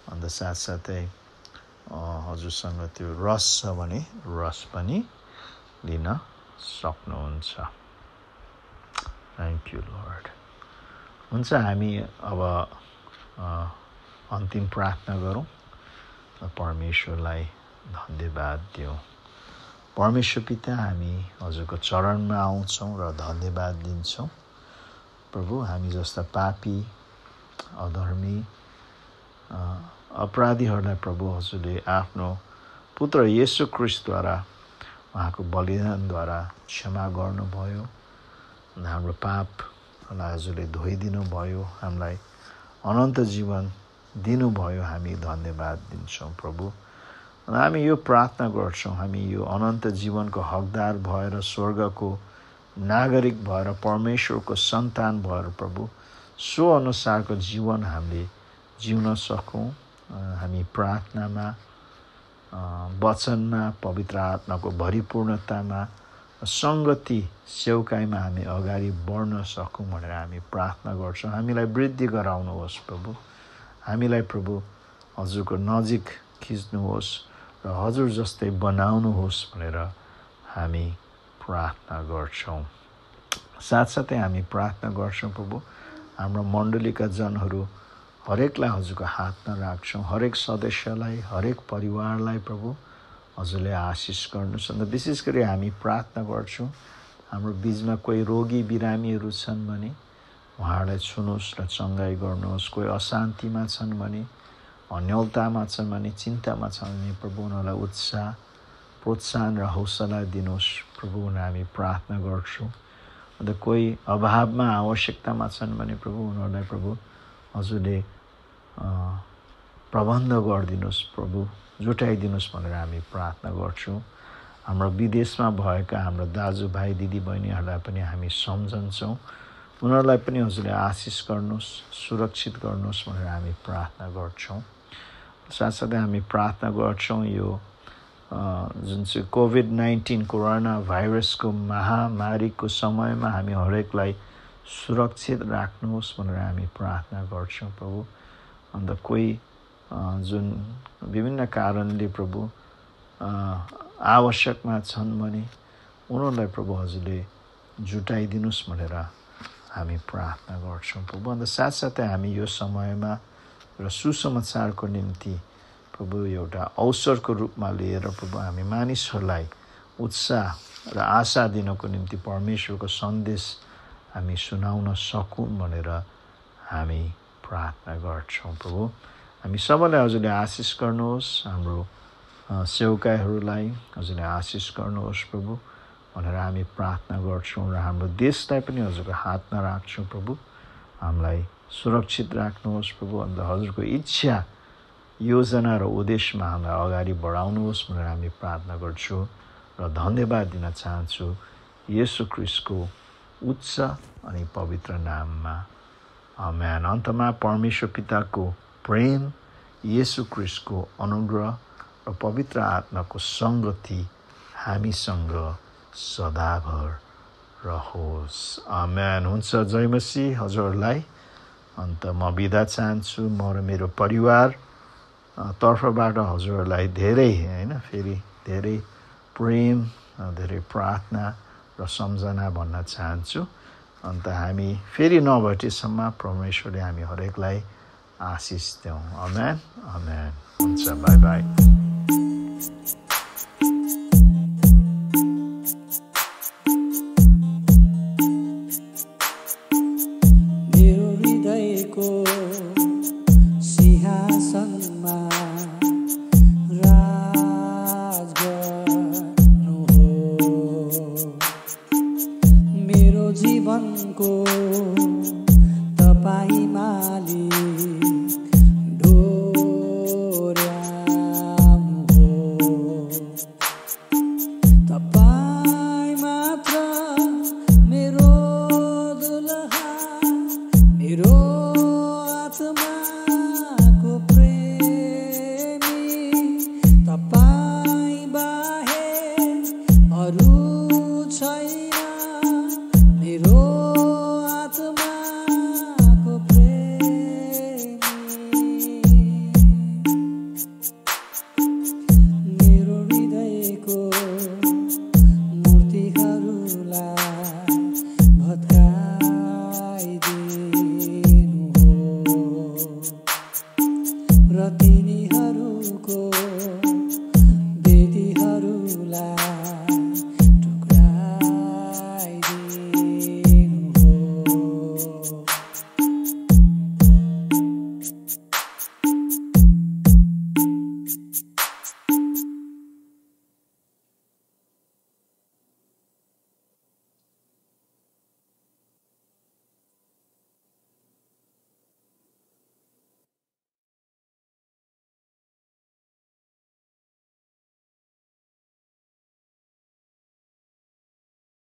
अन्त साथसाथै हजुरसँग त्यो रस छ भने रस पनि लिन सक्नुहुन्छ। Thank you lord. हुन्छ, हामी अब अन्तिम प्रार्थना गरौँ, परमेश्वरलाई धन्यवाद दिउँ। परमेश्वर पिता, हामी हजुरको चरणमा आउँछौँ र धन्यवाद दिन्छौँ प्रभु। हामी जस्ता पापी अधर्मी अपराधीहरूलाई प्रभु हजुरले आफ्नो पुत्र येशू ख्रीष्टद्वारा उहाँको बलिदानद्वारा क्षमा गर्नुभयो। हाम्रो पापलाई हजुरले धोइदिनु भयो, हामीलाई अनन्त जीवन दिनुभयो। हामी धन्यवाद दिन्छौँ प्रभु। हामी यो प्रार्थना गर्छौँ, हामी यो अनन्त जीवनको हकदार भएर, स्वर्गको नागरिक भएर, परमेश्वरको सन्तान भएर प्रभु सो अनुसारको जीवन हामीले जिउन सकौँ। हामी प्रार्थनामा, वचनमा, पवित्र आत्माको भरिपूर्णतामा, सङ्गति सेवकाइमा हामी अगाडि बढ्न सकौँ भनेर हामी प्रार्थना गर्छौँ। हामीलाई वृद्धि गराउनुहोस् प्रभु। हामीलाई प्रभु हजुरको नजिक खिच्नुहोस् र हजुर जस्तै बनाउनुहोस् भनेर हामी प्रार्थना गर्छौँ। साथसाथै हामी प्रार्थना गर्छौँ प्रभु, हाम्रो मण्डलीका जनहरू हरेकलाई हजुरको हातमा राख्छौँ। हरेक सदस्यलाई, हरेक परिवारलाई प्रभु हजुरले आशिष गर्नुहोस्। अन्त विशेष गरी हामी प्रार्थना गर्छौँ, हाम्रो बिचमा कोही रोगी बिरामीहरू छन् भने उहाँहरूलाई छुनुहोस् र चङ्गाई गर्नुहोस्। कोही अशान्तिमा छन् भने, अन्यलतामा छन् भने, चिन्तामा छन् भने प्रभु उनीहरूलाई उत्साह, प्रोत्साहन र हौसला दिनुहोस् प्रभु भनेर हामी प्रार्थना गर्छौँ। अन्त कोही अभावमा, आवश्यकतामा छन् भने प्रभु उनीहरूलाई प्रभु हजुरले प्रबन्ध गरिदिनुहोस्, प्रभु जुटाइदिनुहोस् भनेर हामी प्रार्थना गर्छौँ। हाम्रो विदेशमा भएका हाम्रो दाजुभाइ दिदीबहिनीहरूलाई पनि हामी सम्झन्छौँ। उनीहरूलाई पनि हजुरले आशिष गर्नुहोस्, सुरक्षित गर्नुहोस् भनेर हामी प्रार्थना गर्छौँ। साथसाथै हामी प्रार्थना गर्छौँ यो जुन चाहिँ कोभिड-19 कोरोना भाइरसको महामारीको समयमा हामी हरेकलाई सुरक्षित राख्नुहोस् भनेर हामी प्रार्थना गर्छौँ प्रभु। अन्त कोही जुन विभिन्न कारणले प्रभु आवश्यकमा छन् भने उनीहरूलाई प्रभु हजुरले जुटाइदिनुहोस् भनेर हामी प्रार्थना गर्छौँ प्रभु। अन्त साथसाथै हामी यो समयमा र सुसमाचारको निम्ति प्रभु एउटा अवसरको रूपमा लिएर प्रभु हामी मानिसहरूलाई उत्साह र आशा दिनको निम्ति परमेश्वरको सन्देश हामी सुनाउन सकौँ भनेर हामी प्रार्थना गर्छौँ। प्रभु हामी सबैलाई हजुरले आशिष गर्नुहोस्, हाम्रो सेवकाईहरूलाई हजुरले आशिष गर्नुहोस् प्रभु भनेर हामी प्रार्थना गर्छौँ र हाम्रो देशलाई पनि हजुरको हातमा राख्छौँ। प्रभु हामीलाई सुरक्षित राख्नुहोस् प्रभु, अन्त हजुरको इच्छा योजना र उद्देश्यमा हामीलाई अगाडि बढाउनुहोस् भनेर हामी प्रार्थना गर्छु र धन्यवाद दिन चाहन्छु येशू ख्रीष्टको उच्च अनि पवित्र नाममा, आमेन। अन्तमा परमेश्वर पिताको प्रेम, येशू ख्रीष्टको अनुग्रह र पवित्र आत्माको सङ्गति हामीसँग सदाभर रहोस्, आमेन। हुन्छ, जय मसीह हजुरहरूलाई। अन्त म बिदा चाहन्छु। म र मेरो परिवार तर्फबाट हजुरहरूलाई धेरै फेरि धेरै प्रेम, धेरै प्रार्थना र सम्झना भन्न चाहन्छु। अन्त हामी फेरि नभेटेसम्म परमेश्वरले हामी हरेकलाई आशिष देऊ। आमेन, आमेन। हुन्छ, बाई बाई।